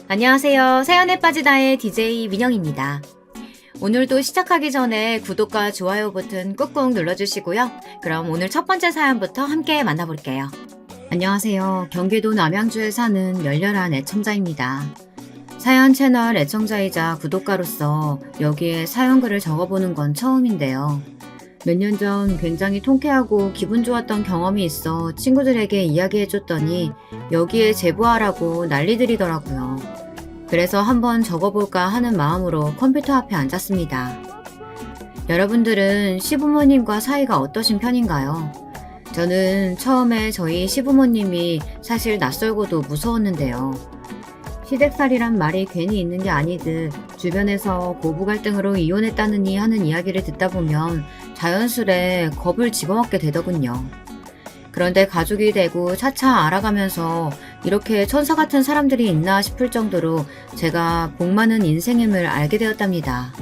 안녕하세요. 사연에 빠지다의 DJ 민영입니다. 오늘도 시작하기 전에 구독과 좋아요 버튼 꾹꾹 눌러주시고요. 그럼 오늘 첫 번째 사연부터 함께 만나볼게요. 안녕하세요. 경기도 남양주에 사는 열렬한 애청자입니다. 사연 채널 애청자이자 구독가로서 여기에 사연글을 적어보는 건 처음인데요. 몇 년 전 굉장히 통쾌하고 기분 좋았던 경험이 있어 친구들에게 이야기해줬더니 여기에 제보하라고 난리들이더라고요. 그래서 한번 적어볼까 하는 마음으로 컴퓨터 앞에 앉았습니다. 여러분들은 시부모님과 사이가 어떠신 편인가요? 저는 처음에 저희 시부모님이 사실 낯설고도 무서웠는데요. 시댁살이란 말이 괜히 있는 게 아니듯 주변에서 고부 갈등으로 이혼했다느니 하는 이야기를 듣다 보면 자연스레 겁을 집어먹게 되더군요. 그런데 가족이 되고 차차 알아가면서 이렇게 천사 같은 사람들이 있나 싶을 정도로 제가 복 많은 인생임을 알게 되었답니다.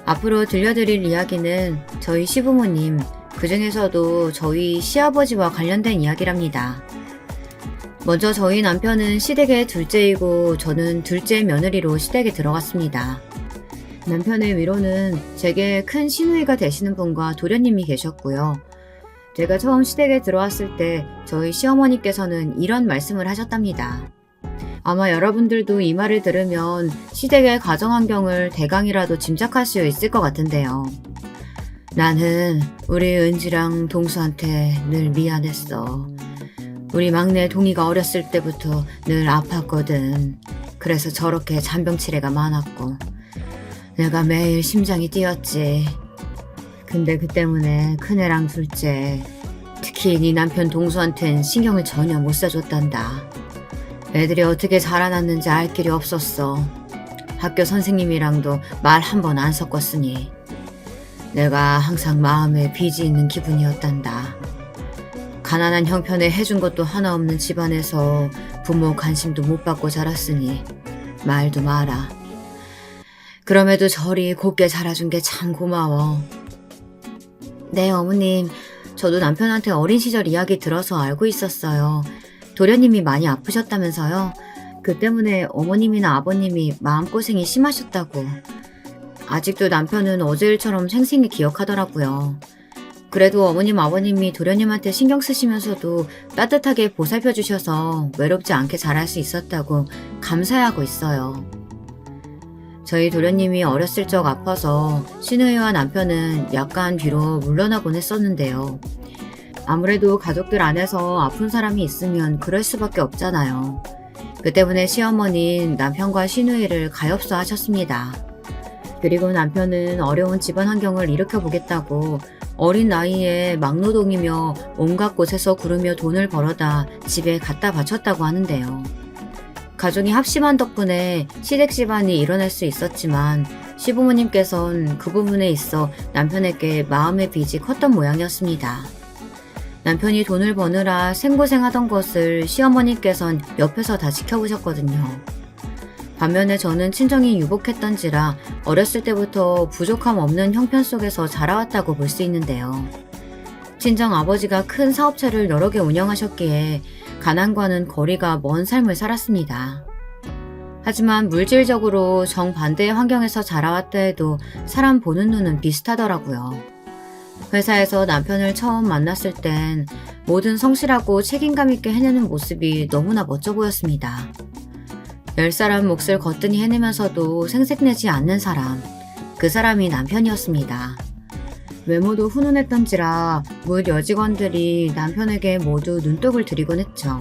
앞으로 들려드릴 이야기는 저희 시부모님, 그 중에서도 저희 시아버지와 관련된 이야기랍니다. 먼저 저희 남편은 시댁의 둘째이고 저는 둘째 며느리로 시댁에 들어갔습니다. 남편의 위로는 제게 큰 시누이가 되시는 분과 도련님이 계셨고요. 제가 처음 시댁에 들어왔을 때 저희 시어머니께서는 이런 말씀을 하셨답니다. 아마 여러분들도 이 말을 들으면 시댁의 가정환경을 대강이라도 짐작할 수 있을 것 같은데요. 나는 우리 은지랑 동수한테 늘 미안했어. 우리 막내 동이가 어렸을 때부터 늘 아팠거든. 그래서 저렇게 잔병치레가 많았고 내가 매일 심장이 뛰었지. 근데 그 때문에 큰애랑 둘째, 특히 네 남편 동수한텐 신경을 전혀 못 써줬단다. 애들이 어떻게 자라났는지 알 길이 없었어. 학교 선생님이랑도 말 한 번 안 섞었으니 내가 항상 마음에 빚이 있는 기분이었단다. 가난한 형편에 해준 것도 하나 없는 집안에서 부모 관심도 못 받고 자랐으니 말도 마라. 그럼에도 저리 곱게 자라준 게 참 고마워. 네, 어머님. 저도 남편한테 어린 시절 이야기 들어서 알고 있었어요. 도련님이 많이 아프셨다면서요. 그 때문에 어머님이나 아버님이 마음고생이 심하셨다고. 아직도 남편은 어제 일처럼 생생히 기억하더라고요. 그래도 어머님 아버님이 도련님한테 신경 쓰시면서도 따뜻하게 보살펴 주셔서 외롭지 않게 자랄 수 있었다고 감사해하고 있어요. 저희 도련님이 어렸을 적 아파서 시누이와 남편은 약간 뒤로 물러나곤 했었는데요. 아무래도 가족들 안에서 아픈 사람이 있으면 그럴 수밖에 없잖아요. 그 때문에 시어머니는 남편과 시누이를 가엾어 하셨습니다. 그리고 남편은 어려운 집안 환경을 일으켜보겠다고 어린 나이에 막노동이며 온갖 곳에서 구르며 돈을 벌어다 집에 갖다 바쳤다고 하는데요. 가족이 합심한 덕분에 시댁 집안이 일어날 수 있었지만 시부모님께선 그 부분에 있어 남편에게 마음의 빚이 컸던 모양이었습니다. 남편이 돈을 버느라 생고생하던 것을 시어머니께선 옆에서 다 지켜보셨거든요. 반면에 저는 친정이 유복했던지라 어렸을 때부터 부족함 없는 형편 속에서 자라왔다고 볼 수 있는데요. 친정 아버지가 큰 사업체를 여러 개 운영하셨기에 가난과는 거리가 먼 삶을 살았습니다. 하지만 물질적으로 정반대의 환경에서 자라왔다 해도 사람 보는 눈은 비슷하더라고요. 회사에서 남편을 처음 만났을 땐 뭐든 성실하고 책임감 있게 해내는 모습이 너무나 멋져 보였습니다. 10사람 몫을 거뜬히 해내면서도 생색내지 않는 사람, 그 사람이 남편이었습니다. 외모도 훈훈했던지라 뭇 여직원들이 남편에게 모두 눈독을 들이곤 했죠.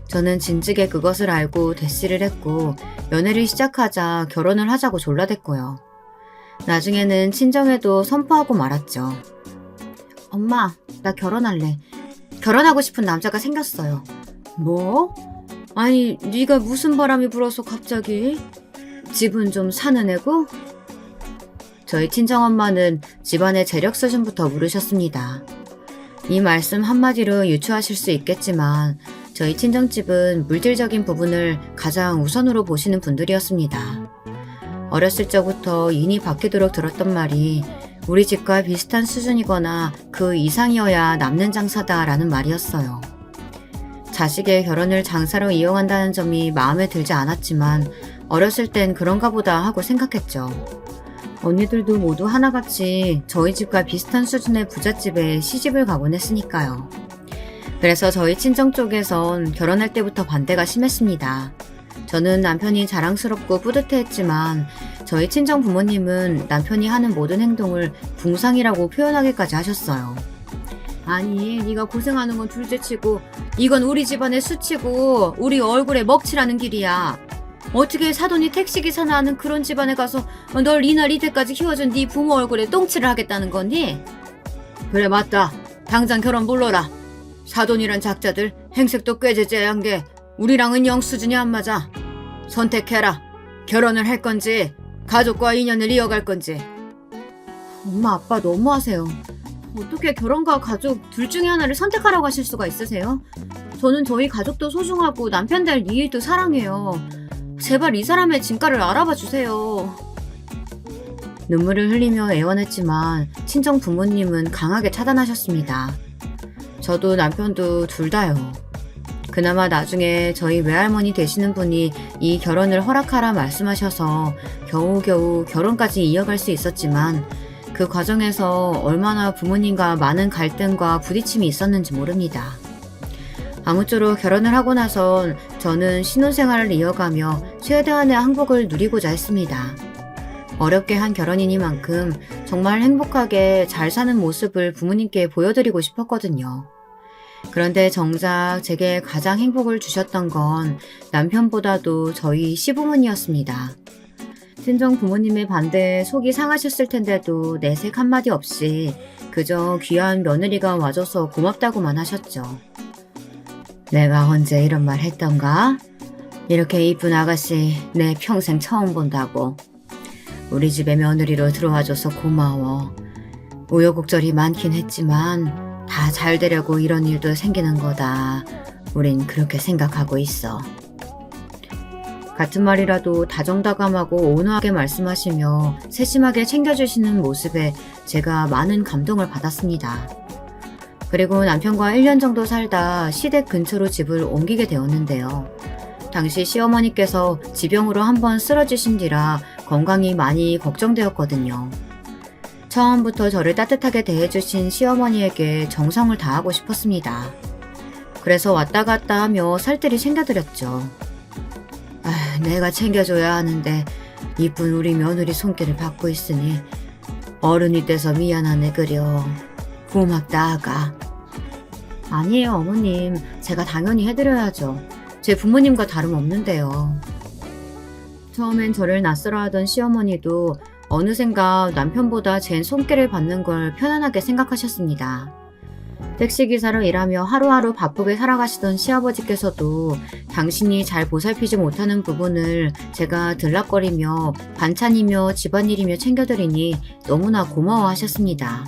저는 진즉에 그것을 알고 대시를 했고 연애를 시작하자 결혼을 하자고 졸라댔고요. 나중에는 친정에도 선포하고 말았죠. 엄마, 나 결혼할래. 결혼하고 싶은 남자가 생겼어요. 뭐? 아니, 네가 무슨 바람이 불어서 갑자기? 집은 좀 사는 애고? 저희 친정엄마는 집안의 재력 수준부터 물으셨습니다. 이 말씀 한마디로 유추하실 수 있겠지만 저희 친정집은 물질적인 부분을 가장 우선으로 보시는 분들이었습니다. 어렸을 적부터 인이 박히도록 들었던 말이 우리 집과 비슷한 수준이거나 그 이상이어야 남는 장사다라는 말이었어요. 자식의 결혼을 장사로 이용한다는 점이 마음에 들지 않았지만 어렸을 땐 그런가 보다 하고 생각했죠. 언니들도 모두 하나같이 저희 집과 비슷한 수준의 부잣집에 시집을 가곤 했으니까요. 그래서 저희 친정 쪽에선 결혼할 때부터 반대가 심했습니다. 저는 남편이 자랑스럽고 뿌듯해했지만 저희 친정 부모님은 남편이 하는 모든 행동을 궁상이라고 표현하기까지 하셨어요. 아니, 네가 고생하는 건 둘째치고 이건 우리 집안의 수치고 우리 얼굴에 먹칠하는 길이야. 어떻게 사돈이 택시기사나 하는 그런 집안에 가서 널 이날 이때까지 키워준 네 부모 얼굴에 똥칠을 하겠다는 거니? 그래, 맞다. 당장 결혼 불러라. 사돈이란 작자들 행색도 꽤 제재한 게 우리랑은 영 수준이 안 맞아. 선택해라. 결혼을 할 건지 가족과 인연을 이어갈 건지. 엄마, 아빠 너무하세요. 어떻게 결혼과 가족 둘 중에 하나를 선택하라고 하실 수가 있으세요? 저는 저희 가족도 소중하고 남편 될 니일도 사랑해요. 제발 이 사람의 진가를 알아봐 주세요. 눈물을 흘리며 애원했지만 친정 부모님은 강하게 차단하셨습니다. 저도 남편도 둘 다요. 그나마 나중에 저희 외할머니 되시는 분이 이 결혼을 허락하라 말씀하셔서 겨우겨우 결혼까지 이어갈 수 있었지만 그 과정에서 얼마나 부모님과 많은 갈등과 부딪힘이 있었는지 모릅니다. 아무쪼록 결혼을 하고 나선 저는 신혼생활을 이어가며 최대한의 행복을 누리고자 했습니다. 어렵게 한 결혼이니만큼 정말 행복하게 잘 사는 모습을 부모님께 보여드리고 싶었거든요. 그런데 정작 제게 가장 행복을 주셨던 건 남편보다도 저희 시부모니였습니다. 친정 부모님의 반대에 속이 상하셨을 텐데도 내색 한마디 없이 그저 귀한 며느리가 와줘서 고맙다고만 하셨죠. 내가 언제 이런 말 했던가? 이렇게 이쁜 아가씨 내 평생 처음 본다고. 우리 집에 며느리로 들어와줘서 고마워. 우여곡절이 많긴 했지만 다 잘 되려고 이런 일도 생기는 거다. 우린 그렇게 생각하고 있어. 같은 말이라도 다정다감하고 온화하게 말씀하시며 세심하게 챙겨주시는 모습에 제가 많은 감동을 받았습니다. 그리고 남편과 1년 정도 살다 시댁 근처로 집을 옮기게 되었는데요. 당시 시어머니께서 지병으로 한번 쓰러지신 뒤라 건강이 많이 걱정되었거든요. 처음부터 저를 따뜻하게 대해주신 시어머니에게 정성을 다하고 싶었습니다. 그래서 왔다 갔다 하며 살뜰히 챙겨드렸죠. 내가 챙겨줘야 하는데 이쁜 우리 며느리 손길을 받고 있으니 어른이 돼서 미안하네 그려. 고맙다 아가. 아니에요 어머님. 제가 당연히 해드려야죠. 제 부모님과 다름없는데요. 처음엔 저를 낯설어하던 시어머니도 어느샌가 남편보다 제 손길을 받는 걸 편안하게 생각하셨습니다. 택시기사로 일하며 하루하루 바쁘게 살아가시던 시아버지께서도 당신이 잘 보살피지 못하는 부분을 제가 들락거리며 반찬이며 집안일이며 챙겨드리니 너무나 고마워하셨습니다.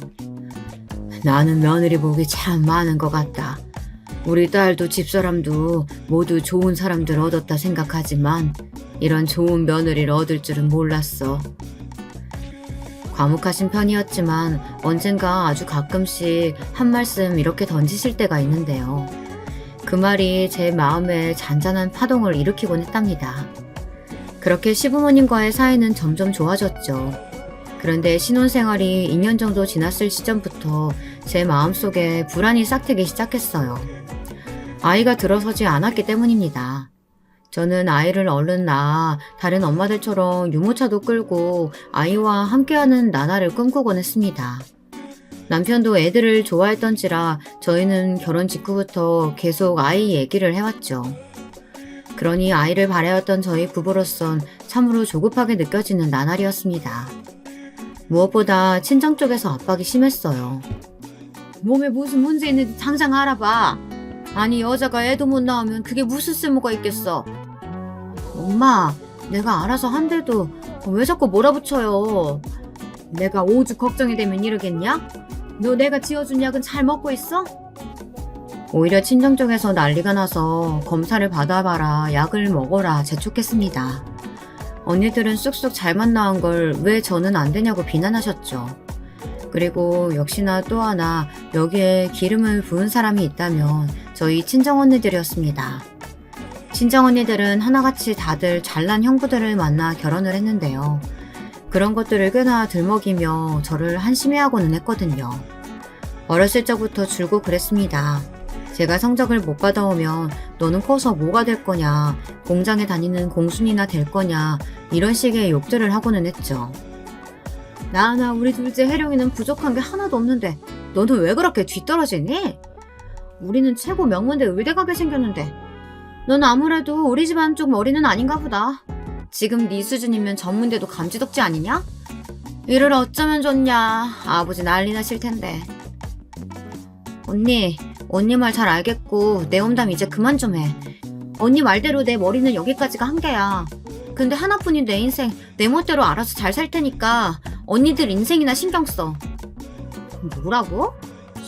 나는 며느리 복이 참 많은 것 같다. 우리 딸도 집사람도 모두 좋은 사람들 얻었다 생각하지만 이런 좋은 며느리를 얻을 줄은 몰랐어. 과묵하신 편이었지만 언젠가 아주 가끔씩 한 말씀 이렇게 던지실 때가 있는데요. 그 말이 제 마음에 잔잔한 파동을 일으키곤 했답니다. 그렇게 시부모님과의 사이는 점점 좋아졌죠. 그런데 신혼생활이 2년 정도 지났을 시점부터 제 마음속에 불안이 싹트기 시작했어요. 아이가 들어서지 않았기 때문입니다. 저는 아이를 얼른 낳아 다른 엄마들처럼 유모차도 끌고 아이와 함께하는 나날을 꿈꾸곤 했습니다. 남편도 애들을 좋아했던지라 저희는 결혼 직후부터 계속 아이 얘기를 해왔죠. 그러니 아이를 바라였던 저희 부부로선 참으로 조급하게 느껴지는 나날이었습니다. 무엇보다 친정 쪽에서 압박이 심했어요. 몸에 무슨 문제 있는지 당장 알아봐. 아니 여자가 애도 못 낳으면 그게 무슨 쓸모가 있겠어. 엄마, 내가 알아서 한대도 왜 자꾸 몰아붙여요. 내가 오죽 걱정이 되면 이러겠냐? 너 내가 지어준 약은 잘 먹고 있어? 오히려 친정 쪽에서 난리가 나서 검사를 받아봐라, 약을 먹어라 재촉했습니다. 언니들은 쑥쑥 잘만 나은 걸 왜 저는 안 되냐고 비난하셨죠. 그리고 역시나 또 하나 여기에 기름을 부은 사람이 있다면 저희 친정언니들이었습니다. 친정언니들은 하나같이 다들 잘난 형부들을 만나 결혼을 했는데요. 그런 것들을 꽤나 들먹이며 저를 한심해하고는 했거든요. 어렸을 적부터 줄곧 그랬습니다. 제가 성적을 못 받아오면 너는 커서 뭐가 될 거냐, 공장에 다니는 공순이나 될 거냐, 이런 식의 욕들을 하고는 했죠. 나나 우리 둘째 혜령이는 부족한 게 하나도 없는데 너는 왜 그렇게 뒤떨어지니? 우리는 최고 명문대 의대 가게 생겼는데 넌 아무래도 우리 집안 쪽 머리는 아닌가 보다. 지금 네 수준이면 전문대도 감지덕지 아니냐? 이를 어쩌면 좋냐. 아버지 난리 나실 텐데. 언니 말 잘 알겠고 내 험담 이제 그만 좀 해. 언니 말대로 내 머리는 여기까지가 한계야. 근데 하나뿐인 내 인생 내 멋대로 알아서 잘 살 테니까 언니들 인생이나 신경 써. 뭐라고?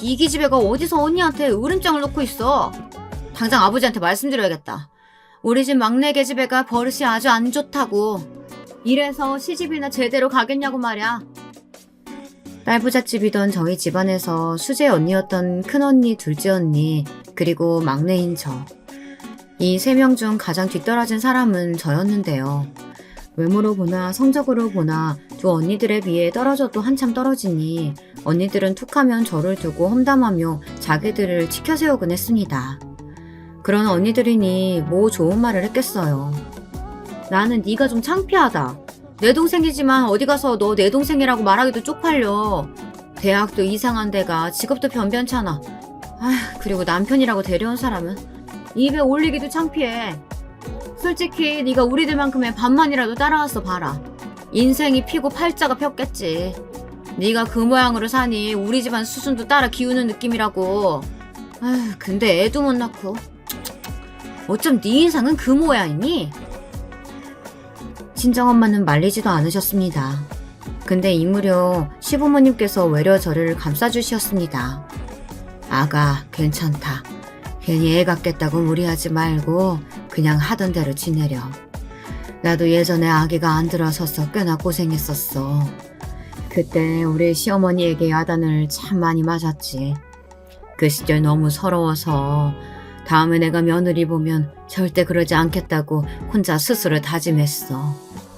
이 기집애가 어디서 언니한테 으름장을 놓고 있어. 당장 아버지한테 말씀드려야겠다. 우리 집 막내 계집애가 버릇이 아주 안 좋다고. 이래서 시집이나 제대로 가겠냐고 말이야. 딸부잣집이던 저희 집안에서 수제 언니였던 큰언니, 둘째 언니, 그리고 막내인 저. 이 세 명 중 가장 뒤떨어진 사람은 저였는데요. 외모로 보나 성적으로 보나 두 언니들에 비해 떨어져도 한참 떨어지니 언니들은 툭하면 저를 두고 험담하며 자기들을 치켜세우곤 했습니다. 그런 언니들이니 뭐 좋은 말을 했겠어요. 나는 네가 좀 창피하다. 내 동생이지만 어디 가서 너 내 동생이라고 말하기도 쪽팔려. 대학도 이상한 데가 직업도 변변찮아. 그리고 남편이라고 데려온 사람은 입에 올리기도 창피해. 솔직히 네가 우리들만큼의 반만이라도 따라와서 봐라. 인생이 피고 팔자가 폈겠지. 네가 그 모양으로 사니 우리 집안 수순도 따라 기우는 느낌이라고. 근데 애도 못 낳고 어쩜 네 인상은 그 모양이니? 친정엄마는 말리지도 않으셨습니다. 근데 이 무렵 시부모님께서 외려 저를 감싸주셨습니다. 아가 괜찮다. 괜히 애 같겠다고 무리하지 말고 그냥 하던 대로 지내려. 나도 예전에 아기가 안 들어서서 꽤나 고생했었어. 그때 우리 시어머니에게 야단을 참 많이 맞았지. 그 시절 너무 서러워서 다음에 내가 며느리 보면 절대 그러지 않겠다고 혼자 스스로 다짐했어.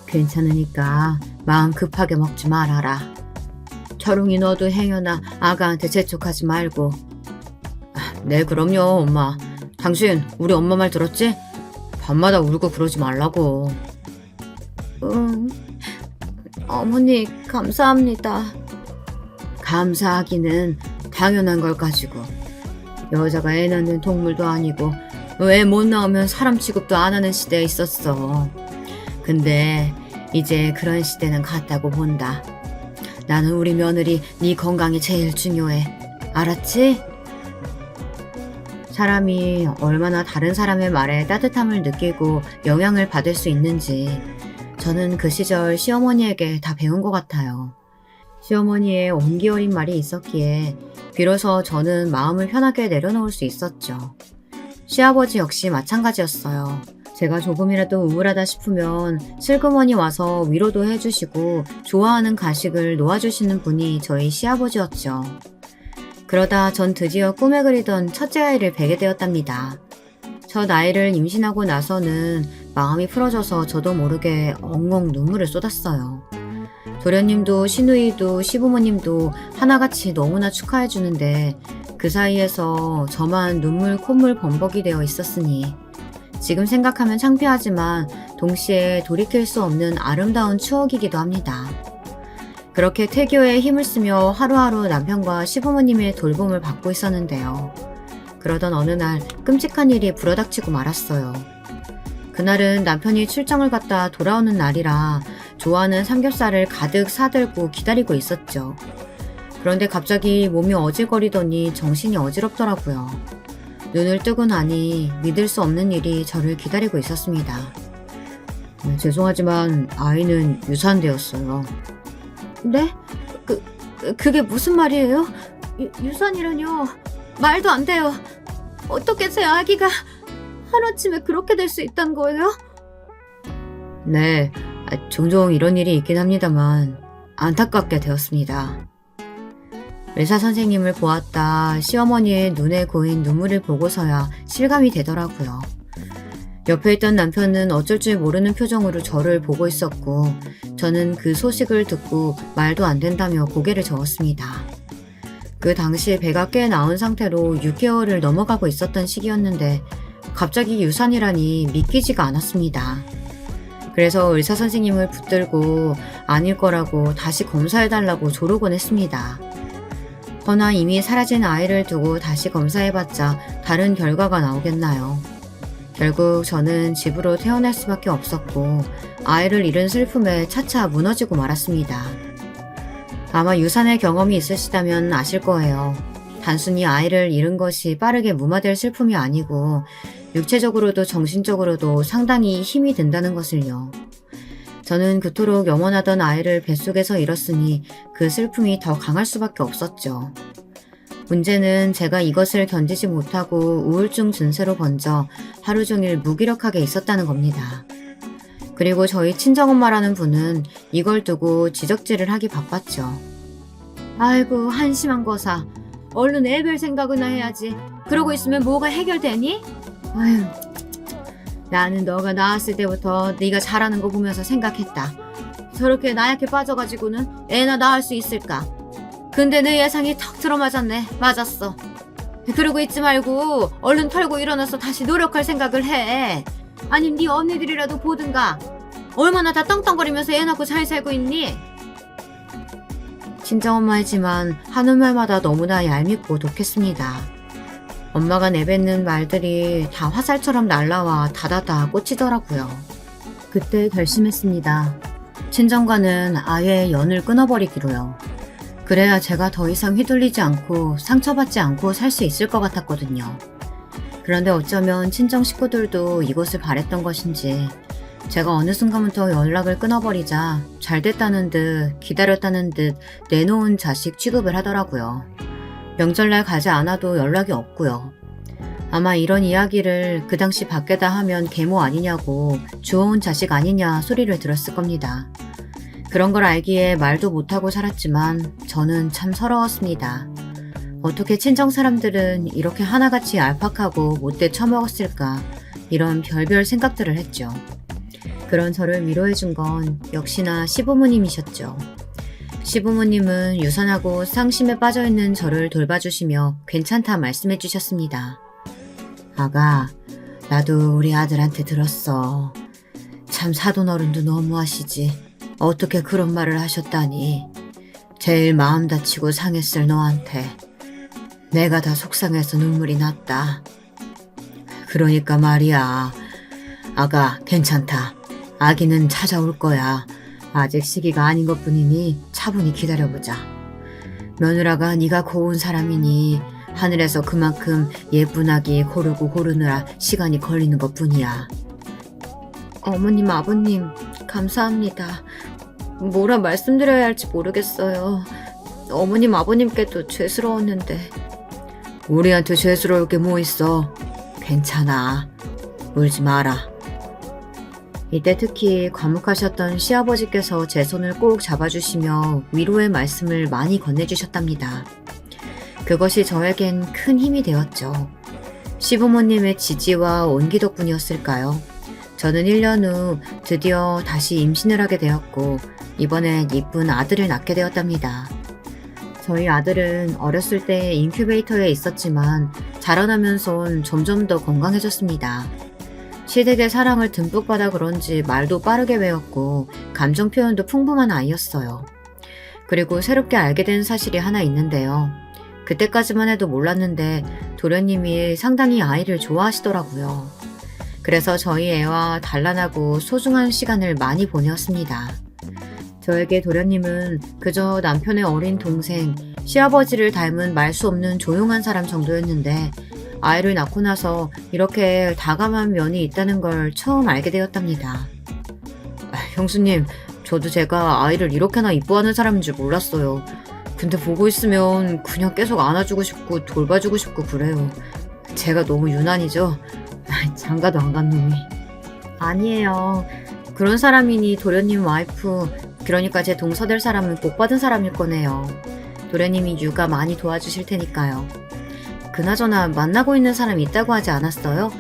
괜찮으니까 마음 급하게 먹지 말아라. 철웅이 너도 행여나 아가한테 재촉하지 말고. 네 그럼요 엄마. 당신 우리 엄마 말 들었지? 밤마다 울고 그러지 말라고. 어머니 감사합니다. 감사하기는 당연한 걸 가지고. 여자가 애 낳는 동물도 아니고 애 못 낳으면 사람 취급도 안 하는 시대에 있었어. 근데 이제 그런 시대는 갔다고 본다. 나는 우리 며느리 네 건강이 제일 중요해. 알았지? 사람이 얼마나 다른 사람의 말에 따뜻함을 느끼고 영향을 받을 수 있는지 저는 그 시절 시어머니에게 다 배운 것 같아요. 시어머니의 온기 어린 말이 있었기에 비로소 저는 마음을 편하게 내려놓을 수 있었죠. 시아버지 역시 마찬가지였어요. 제가 조금이라도 우울하다 싶으면 슬그머니 와서 위로도 해주시고 좋아하는 가식을 놓아주시는 분이 저희 시아버지였죠. 그러다 전 드디어 꿈에 그리던 첫째 아이를 베게 되었답니다. 첫 아이를 임신하고 나서는 마음이 풀어져서 저도 모르게 엉엉 눈물을 쏟았어요. 도련님도 시누이도 시부모님도 하나같이 너무나 축하해주는데 그 사이에서 저만 눈물 콧물 범벅이 되어 있었으니 지금 생각하면 창피하지만 동시에 돌이킬 수 없는 아름다운 추억이기도 합니다. 그렇게 태교에 힘을 쓰며 하루하루 남편과 시부모님의 돌봄을 받고 있었는데요. 그러던 어느 날 끔찍한 일이 불어닥치고 말았어요. 그날은 남편이 출장을 갔다 돌아오는 날이라 좋아하는 삼겹살을 가득 사들고 기다리고 있었죠. 그런데 갑자기 몸이 어질거리더니 정신이 어지럽더라고요. 눈을 뜨고 나니 믿을 수 없는 일이 저를 기다리고 있었습니다. 죄송하지만 아이는 유산되었어요. 네? 그게 무슨 말이에요? 유산이라뇨? 말도 안 돼요. 어떻게 제 아기가 하루아침에 그렇게 될 수 있다는 거예요? 네, 종종 이런 일이 있긴 합니다만 안타깝게 되었습니다. 의사 선생님을 보았다 시어머니의 눈에 고인 눈물을 보고서야 실감이 되더라고요. 옆에 있던 남편은 어쩔 줄 모르는 표정으로 저를 보고 있었고 저는 그 소식을 듣고 말도 안 된다며 고개를 저었습니다. 그 당시 배가 꽤 나은 상태로 6개월을 넘어가고 있었던 시기였는데 갑자기 유산이라니 믿기지가 않았습니다. 그래서 의사 선생님을 붙들고 아닐 거라고 다시 검사해달라고 조르곤 했습니다. 허나 이미 사라진 아이를 두고 다시 검사해봤자 다른 결과가 나오겠나요? 결국 저는 집으로 태어날 수밖에 없었고 아이를 잃은 슬픔에 차차 무너지고 말았습니다. 아마 유산의 경험이 있으시다면 아실 거예요. 단순히 아이를 잃은 것이 빠르게 무마될 슬픔이 아니고 육체적으로도 정신적으로도 상당히 힘이 든다는 것을요. 저는 그토록 영원하던 아이를 뱃속에서 잃었으니 그 슬픔이 더 강할 수밖에 없었죠. 문제는 제가 이것을 견디지 못하고 우울증 증세로 번져 하루 종일 무기력하게 있었다는 겁니다. 그리고 저희 친정엄마라는 분은 이걸 두고 지적질을 하기 바빴죠. 아이고 한심한 거사. 얼른 애 별 생각이나 해야지. 그러고 있으면 뭐가 해결되니? 아휴, 나는 너가 낳았을 때부터 네가 잘하는 거 보면서 생각했다. 저렇게 나약해 빠져가지고는 애나 낳을 수 있을까? 근데 내 예상이 턱 들어맞았네. 맞았어. 그러고 있지 말고 얼른 털고 일어나서 다시 노력할 생각을 해. 아님 네 언니들이라도 보든가. 얼마나 다 떵떵거리면서 애 낳고 잘 살고 있니? 친정엄마이지만 하는 말마다 너무나 얄밉고 독했습니다. 엄마가 내뱉는 말들이 다 화살처럼 날라와 다다다 꽂히더라고요. 그때 결심했습니다. 친정과는 아예 연을 끊어버리기로요. 그래야 제가 더 이상 휘둘리지 않고 상처받지 않고 살 수 있을 것 같았거든요. 그런데 어쩌면 친정 식구들도 이것을 바랬던 것인지 제가 어느 순간부터 연락을 끊어버리자 잘 됐다는 듯 기다렸다는 듯 내놓은 자식 취급을 하더라고요. 명절날 가지 않아도 연락이 없고요. 아마 이런 이야기를 그 당시 밖에다 하면 계모 아니냐고 주워온 자식 아니냐 소리를 들었을 겁니다. 그런 걸 알기에 말도 못하고 살았지만 저는 참 서러웠습니다. 어떻게 친정 사람들은 이렇게 하나같이 얄팍하고 못돼 처먹었을까 이런 별별 생각들을 했죠. 그런 저를 위로해준 건 역시나 시부모님이셨죠. 시부모님은 유산하고 상심에 빠져있는 저를 돌봐주시며 괜찮다 말씀해 주셨습니다. 아가, 나도 우리 아들한테 들었어. 참 사돈어른도 너무하시지. 어떻게 그런 말을 하셨다니. 제일 마음 다치고 상했을 너한테 내가 다 속상해서 눈물이 났다. 그러니까 말이야. 아가, 괜찮다. 아기는 찾아올 거야. 아직 시기가 아닌 것뿐이니 차분히 기다려보자. 며느라가 네가 고운 사람이니 하늘에서 그만큼 예쁜 아기 고르느라 시간이 걸리는 것뿐이야. 어머님, 아버님, 감사합니다. 뭐라 말씀드려야 할지 모르겠어요. 어머님, 아버님께도 죄스러웠는데. 우리한테 죄스러울 게 뭐 있어. 괜찮아. 울지 마라. 이때 특히 과묵하셨던 시아버지께서 제 손을 꼭 잡아주시며 위로의 말씀을 많이 건네주셨답니다. 그것이 저에겐 큰 힘이 되었죠. 시부모님의 지지와 온기 덕분이었을까요? 저는 1년 후 드디어 다시 임신을 하게 되었고 이번엔 이쁜 아들을 낳게 되었답니다. 저희 아들은 어렸을 때 인큐베이터에 있었지만 자라나면선 점점 더 건강해졌습니다. 시댁의 사랑을 듬뿍 받아 그런지 말도 빠르게 배웠고 감정 표현도 풍부한 아이였어요. 그리고 새롭게 알게 된 사실이 하나 있는데요. 그때까지만 해도 몰랐는데 도련님이 상당히 아이를 좋아하시더라고요. 그래서 저희 애와 단란하고 소중한 시간을 많이 보내었습니다. 저에게 도련님은 그저 남편의 어린 동생, 시아버지를 닮은 말 수 없는 조용한 사람 정도였는데 아이를 낳고 나서 이렇게 다감한 면이 있다는 걸 처음 알게 되었답니다. 형수님, 저도 제가 아이를 이렇게나 이뻐하는 사람인 줄 몰랐어요. 근데 보고 있으면 그냥 계속 안아주고 싶고 돌봐주고 싶고 그래요. 제가 너무 유난이죠? 장가도 안 간 놈이. 아니에요. 그런 사람이니 도련님 와이프, 그러니까 제 동서될 사람은 복 받은 사람일 거네요. 도련님이 육아 많이 도와주실 테니까요. 그나저나 만나고 있는 사람 있다고 하지 않았어요?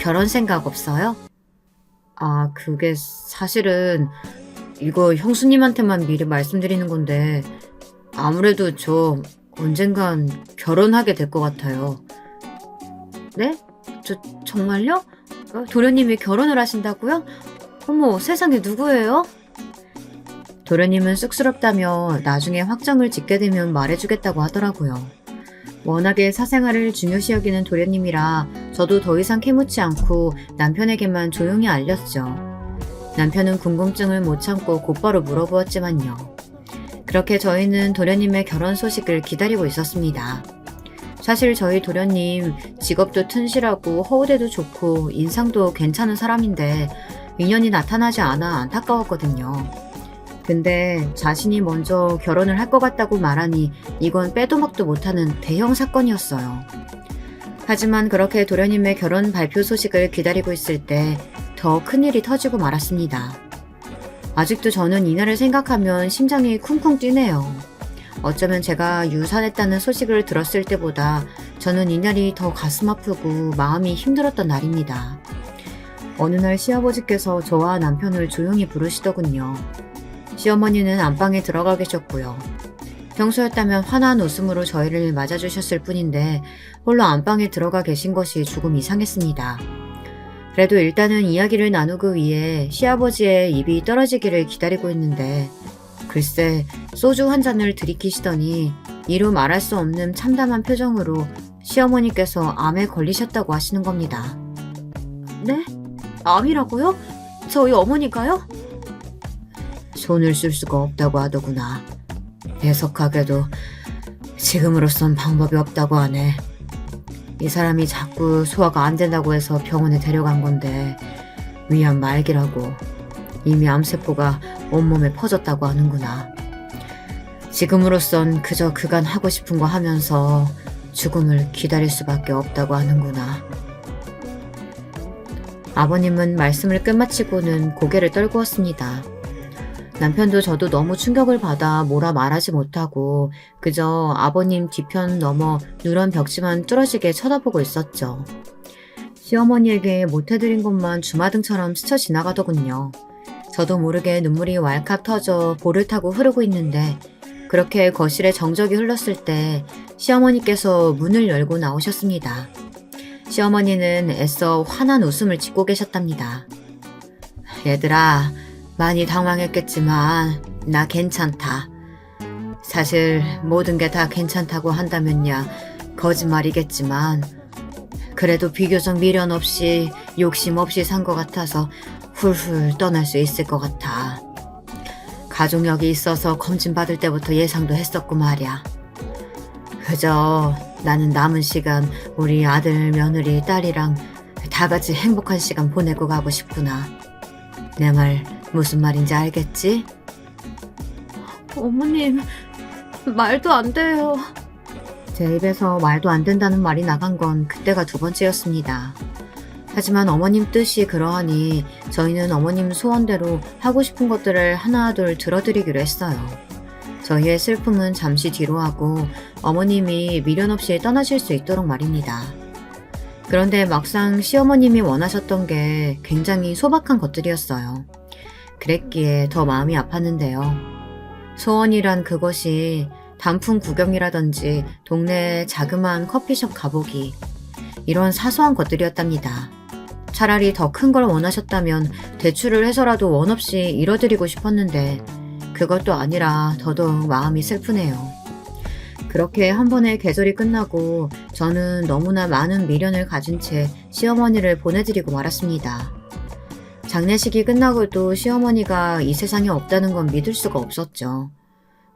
결혼 생각 없어요? 아, 그게 사실은 이거 형수님한테만 미리 말씀드리는 건데 아무래도 저 언젠간 결혼하게 될 것 같아요. 네? 정말요? 도련님이 결혼을 하신다고요? 어머, 세상에 누구예요? 도련님은 쑥스럽다며 나중에 확정을 짓게 되면 말해주겠다고 하더라고요. 워낙에 사생활을 중요시 여기는 도련님이라 저도 더 이상 캐묻지 않고 남편에게만 조용히 알렸죠. 남편은 궁금증을 못 참고 곧바로 물어보았지만요. 그렇게 저희는 도련님의 결혼 소식을 기다리고 있었습니다. 사실 저희 도련님 직업도 튼실하고 허우대도 좋고 인상도 괜찮은 사람인데 인연이 나타나지 않아 안타까웠거든요. 근데 자신이 먼저 결혼을 할 것 같다고 말하니 이건 빼도 박도 못하는 대형 사건이었어요. 하지만 그렇게 도련님의 결혼 발표 소식을 기다리고 있을 때 더 큰일이 터지고 말았습니다. 아직도 저는 이날을 생각하면 심장이 쿵쿵 뛰네요. 어쩌면 제가 유산했다는 소식을 들었을 때보다 저는 이날이 더 가슴 아프고 마음이 힘들었던 날입니다. 어느 날 시아버지께서 저와 남편을 조용히 부르시더군요. 시어머니는 안방에 들어가 계셨고요. 평소였다면 환한 웃음으로 저희를 맞아주셨을 뿐인데 홀로 안방에 들어가 계신 것이 조금 이상했습니다. 그래도 일단은 이야기를 나누기 위해 시아버지의 입이 떨어지기를 기다리고 있는데 글쎄 소주 한 잔을 들이키시더니 이루 말할 수 없는 참담한 표정으로 시어머니께서 암에 걸리셨다고 하시는 겁니다. 네? 암이라고요? 저희 어머니가요? 손을 쓸 수가 없다고 하더구나. 배석하게도 지금으로선 방법이 없다고 하네. 이 사람이 자꾸 소화가 안 된다고 해서 병원에 데려간 건데 위암 말기라고. 이미 암세포가 온몸에 퍼졌다고 하는구나. 지금으로선 그저 그간 하고 싶은 거 하면서 죽음을 기다릴 수밖에 없다고 하는구나. 아버님은 말씀을 끝마치고는 고개를 떨구었습니다. 남편도 저도 너무 충격을 받아 뭐라 말하지 못하고 그저 아버님 뒤편 넘어 누런 벽지만 뚫어지게 쳐다보고 있었죠. 시어머니에게 못해드린 것만 주마등처럼 스쳐 지나가더군요. 저도 모르게 눈물이 왈칵 터져 볼을 타고 흐르고 있는데 그렇게 거실에 정적이 흘렀을 때 시어머니께서 문을 열고 나오셨습니다. 시어머니는 애써 환한 웃음을 짓고 계셨답니다. 얘들아, 많이 당황했겠지만 나 괜찮다. 사실 모든 게 다 괜찮다고 한다면야 거짓말이겠지만 그래도 비교적 미련 없이 욕심 없이 산 것 같아서 훌훌 떠날 수 있을 것 같아. 가족력이 있어서 검진 받을 때부터 예상도 했었고 말이야. 그저 나는 남은 시간 우리 아들, 며느리, 딸이랑 다 같이 행복한 시간 보내고 가고 싶구나. 내 말 무슨 말인지 알겠지? 어머님, 말도 안 돼요. 제 입에서 말도 안 된다는 말이 나간 건 그때가 두 번째였습니다. 하지만 어머님 뜻이 그러하니 저희는 어머님 소원대로 하고 싶은 것들을 하나둘 들어드리기로 했어요. 저희의 슬픔은 잠시 뒤로 하고 어머님이 미련 없이 떠나실 수 있도록 말입니다. 그런데 막상 시어머님이 원하셨던 게 굉장히 소박한 것들이었어요. 그랬기에 더 마음이 아팠는데요. 소원이란 그것이 단풍 구경이라든지 동네 자그마한 커피숍 가보기 이런 사소한 것들이었답니다. 차라리 더 큰 걸 원하셨다면 대출을 해서라도 원 없이 이뤄드리고 싶었는데 그것도 아니라 더더욱 마음이 슬프네요. 그렇게 한 번의 계절이 끝나고 저는 너무나 많은 미련을 가진 채 시어머니를 보내드리고 말았습니다. 장례식이 끝나고도 시어머니가 이 세상에 없다는 건 믿을 수가 없었죠.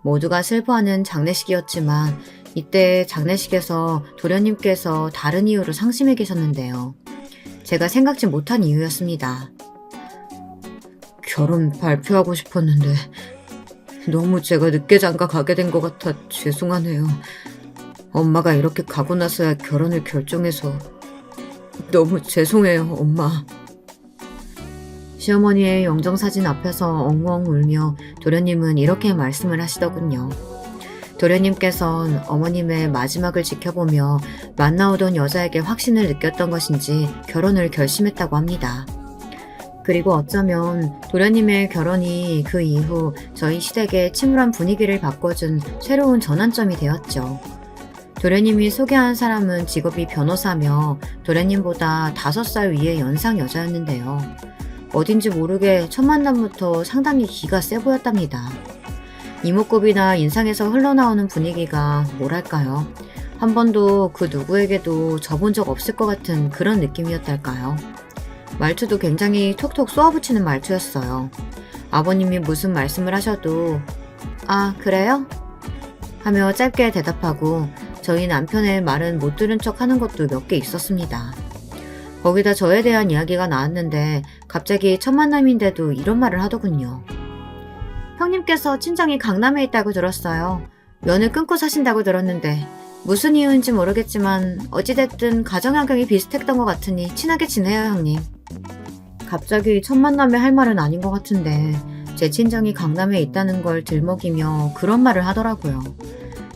모두가 슬퍼하는 장례식이었지만 이때 장례식에서 도련님께서 다른 이유로 상심해 계셨는데요. 제가 생각지 못한 이유였습니다. 결혼 발표하고 싶었는데 너무 제가 늦게 장가 가게 된 것 같아 죄송하네요. 엄마가 이렇게 가고 나서야 결혼을 결정해서 너무 죄송해요, 엄마. 시어머니의 영정사진 앞에서 엉엉 울며 도련님은 이렇게 말씀을 하시더군요. 도련님께선 어머님의 마지막을 지켜보며 만나오던 여자에게 확신을 느꼈던 것인지 결혼을 결심했다고 합니다. 그리고 어쩌면 도련님의 결혼이 그 이후 저희 시댁의 침울한 분위기를 바꿔준 새로운 전환점이 되었죠. 도련님이 소개한 사람은 직업이 변호사며 도련님보다 5살 위의 연상 여자였는데요. 어딘지 모르게 첫 만남부터 상당히 기가 세 보였답니다. 이목구비나 인상에서 흘러나오는 분위기가 뭐랄까요? 한 번도 그 누구에게도 져본 적 없을 것 같은 그런 느낌이었달까요? 말투도 굉장히 톡톡 쏘아붙이는 말투였어요. 아버님이 무슨 말씀을 하셔도 "아, 그래요?" 하며 짧게 대답하고 저희 남편의 말은 못 들은 척 하는 것도 몇 개 있었습니다. 거기다 저에 대한 이야기가 나왔는데 갑자기 첫 만남인데도 이런 말을 하더군요. "형님께서 친정이 강남에 있다고 들었어요. 면을 끊고 사신다고 들었는데 무슨 이유인지 모르겠지만 어찌됐든 가정환경이 비슷했던 것 같으니 친하게 지내요, 형님." 갑자기 첫 만남에 할 말은 아닌 것 같은데 제 친정이 강남에 있다는 걸 들먹이며 그런 말을 하더라고요.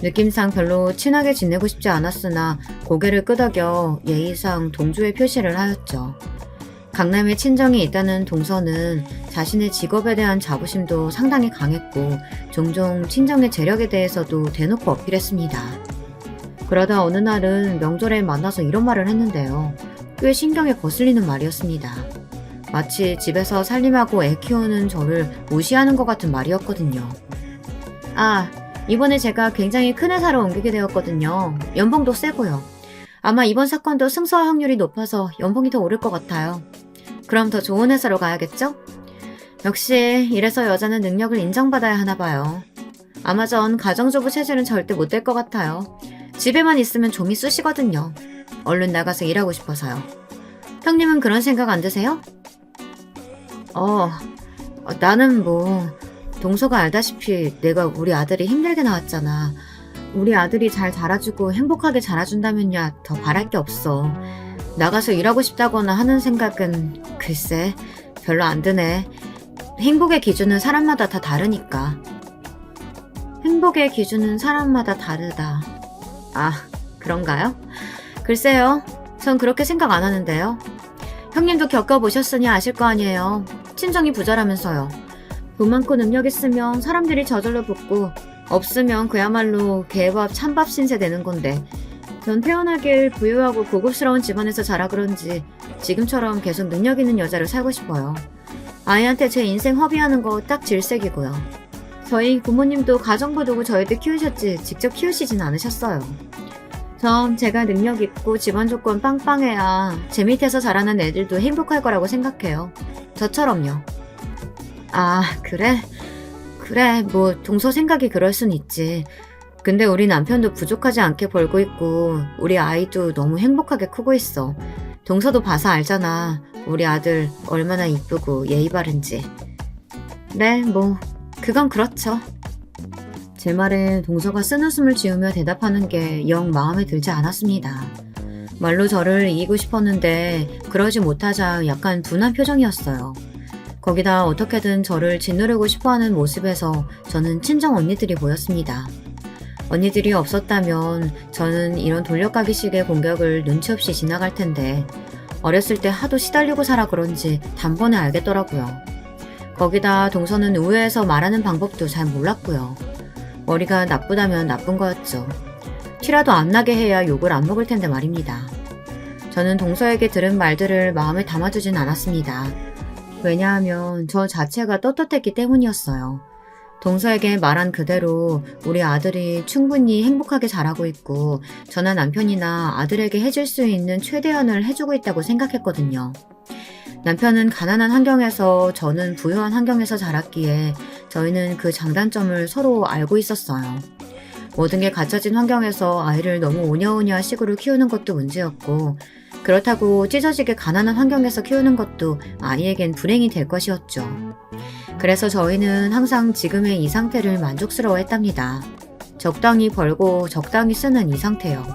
느낌상 별로 친하게 지내고 싶지 않았으나 고개를 끄덕여 예의상 동조의 표시를 하였죠. 강남에 친정이 있다는 동서는 자신의 직업에 대한 자부심도 상당히 강했고 종종 친정의 재력에 대해서도 대놓고 어필했습니다. 그러다 어느 날은 명절에 만나서 이런 말을 했는데요. 꽤 신경에 거슬리는 말이었습니다. 마치 집에서 살림하고 애 키우는 저를 무시하는 것 같은 말이었거든요. "아, 이번에 제가 굉장히 큰 회사로 옮기게 되었거든요. 연봉도 세고요. 아마 이번 사건도 승소할 확률이 높아서 연봉이 더 오를 것 같아요. 그럼 더 좋은 회사로 가야겠죠? 역시 이래서 여자는 능력을 인정받아야 하나 봐요. 아마 전 가정주부 체질은 절대 못 될 것 같아요. 집에만 있으면 좀이 쑤시거든요. 얼른 나가서 일하고 싶어서요. 형님은 그런 생각 안 드세요?" 나는 동서가 알다시피 내가 우리 아들이 힘들게 나왔잖아. 우리 아들이 잘 자라주고 행복하게 자라준다면야 더 바랄 게 없어. 나가서 일하고 싶다거나 하는 생각은 글쎄 별로 안 드네. 행복의 기준은 사람마다 다 다르니까. 행복의 기준은 사람마다 다르다. 아, 그런가요? 글쎄요. 전 그렇게 생각 안 하는데요. 형님도 겪어보셨으니 아실 거 아니에요. 친정이 부자라면서요. 돈 많고 능력 있으면 사람들이 저절로 붙고 없으면 그야말로 개밥 찬밥 신세 되는 건데 전 태어나길 부유하고 고급스러운 집안에서 자라 그런지 지금처럼 계속 능력 있는 여자를 살고 싶어요. 아이한테 제 인생 허비하는 거 딱 질색이고요. 저희 부모님도 가정부 두고 저희들 키우셨지 직접 키우시진 않으셨어요. 전 제가 능력 있고 집안 조건 빵빵해야 제 밑에서 자라는 애들도 행복할 거라고 생각해요. 저처럼요. 아, 그래? 그래, 동서 생각이 그럴 순 있지. 근데 우리 남편도 부족하지 않게 벌고 있고 우리 아이도 너무 행복하게 크고 있어. 동서도 봐서 알잖아. 우리 아들 얼마나 이쁘고 예의 바른지. 네, 그건 그렇죠. 제 말에 동서가 쓴웃음을 지으며 대답하는 게 영 마음에 들지 않았습니다. 말로 저를 이기고 싶었는데 그러지 못하자 약간 분한 표정이었어요. 거기다 어떻게든 저를 짓누르고 싶어하는 모습에서 저는 친정 언니들이 보였습니다. 언니들이 없었다면 저는 이런 돌려가기식의 공격을 눈치 없이 지나갈 텐데 어렸을 때 하도 시달리고 살아 그런지 단번에 알겠더라고요. 거기다 동서는 우회해서 말하는 방법도 잘 몰랐고요. 머리가 나쁘다면 나쁜 거였죠. 티라도 안 나게 해야 욕을 안 먹을 텐데 말입니다. 저는 동서에게 들은 말들을 마음에 담아두진 않았습니다. 왜냐하면 저 자체가 떳떳했기 때문이었어요. 동서에게 말한 그대로 우리 아들이 충분히 행복하게 자라고 있고 저나 남편이나 아들에게 해줄 수 있는 최대한을 해주고 있다고 생각했거든요. 남편은 가난한 환경에서 저는 부유한 환경에서 자랐기에 저희는 그 장단점을 서로 알고 있었어요. 모든 게 갖춰진 환경에서 아이를 너무 오냐오냐 식으로 키우는 것도 문제였고 그렇다고 찢어지게 가난한 환경에서 키우는 것도 아이에겐 불행이 될 것이었죠. 그래서 저희는 항상 지금의 이 상태를 만족스러워했답니다. 적당히 벌고 적당히 쓰는 이 상태요.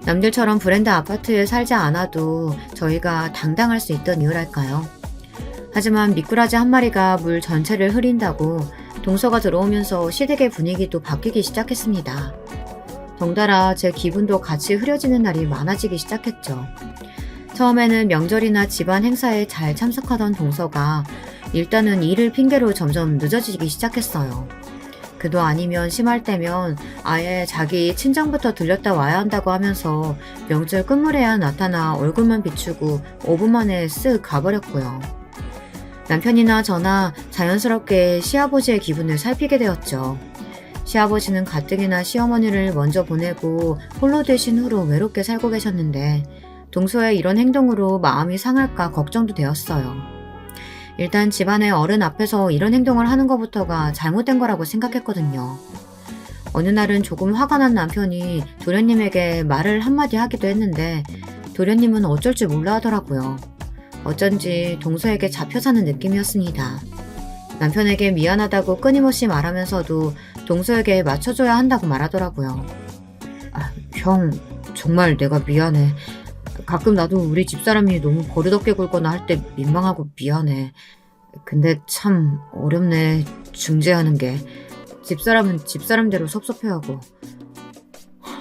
남들처럼 브랜드 아파트에 살지 않아도 저희가 당당할 수 있던 이유랄까요? 하지만 미꾸라지 한 마리가 물 전체를 흐린다고 동서가 들어오면서 시댁의 분위기도 바뀌기 시작했습니다. 덩달아 제 기분도 같이 흐려지는 날이 많아지기 시작했죠. 처음에는 명절이나 집안 행사에 잘 참석하던 동서가 일단은 일을 핑계로 점점 늦어지기 시작했어요. 그도 아니면 심할 때면 아예 자기 친정부터 들렸다 와야 한다고 하면서 명절 끝물에야 나타나 얼굴만 비추고 5분 만에 쓱 가버렸고요. 남편이나 저나 자연스럽게 시아버지의 기분을 살피게 되었죠. 시아버지는 가뜩이나 시어머니를 먼저 보내고 홀로 되신 후로 외롭게 살고 계셨는데 동서의 이런 행동으로 마음이 상할까 걱정도 되었어요. 일단 집안의 어른 앞에서 이런 행동을 하는 것부터가 잘못된 거라고 생각했거든요. 어느 날은 조금 화가 난 남편이 도련님에게 말을 한마디 하기도 했는데 도련님은 어쩔 줄 몰라 하더라고요. 어쩐지 동서에게 잡혀 사는 느낌이었습니다. 남편에게 미안하다고 끊임없이 말하면서도 동서에게 맞춰줘야 한다고 말하더라고요. 형, 정말 내가 미안해. 가끔 나도 우리 집사람이 너무 버릇없게 굴거나 할 때 민망하고 미안해. 근데 참 어렵네, 중재하는 게. 집사람은 집사람대로 섭섭해하고.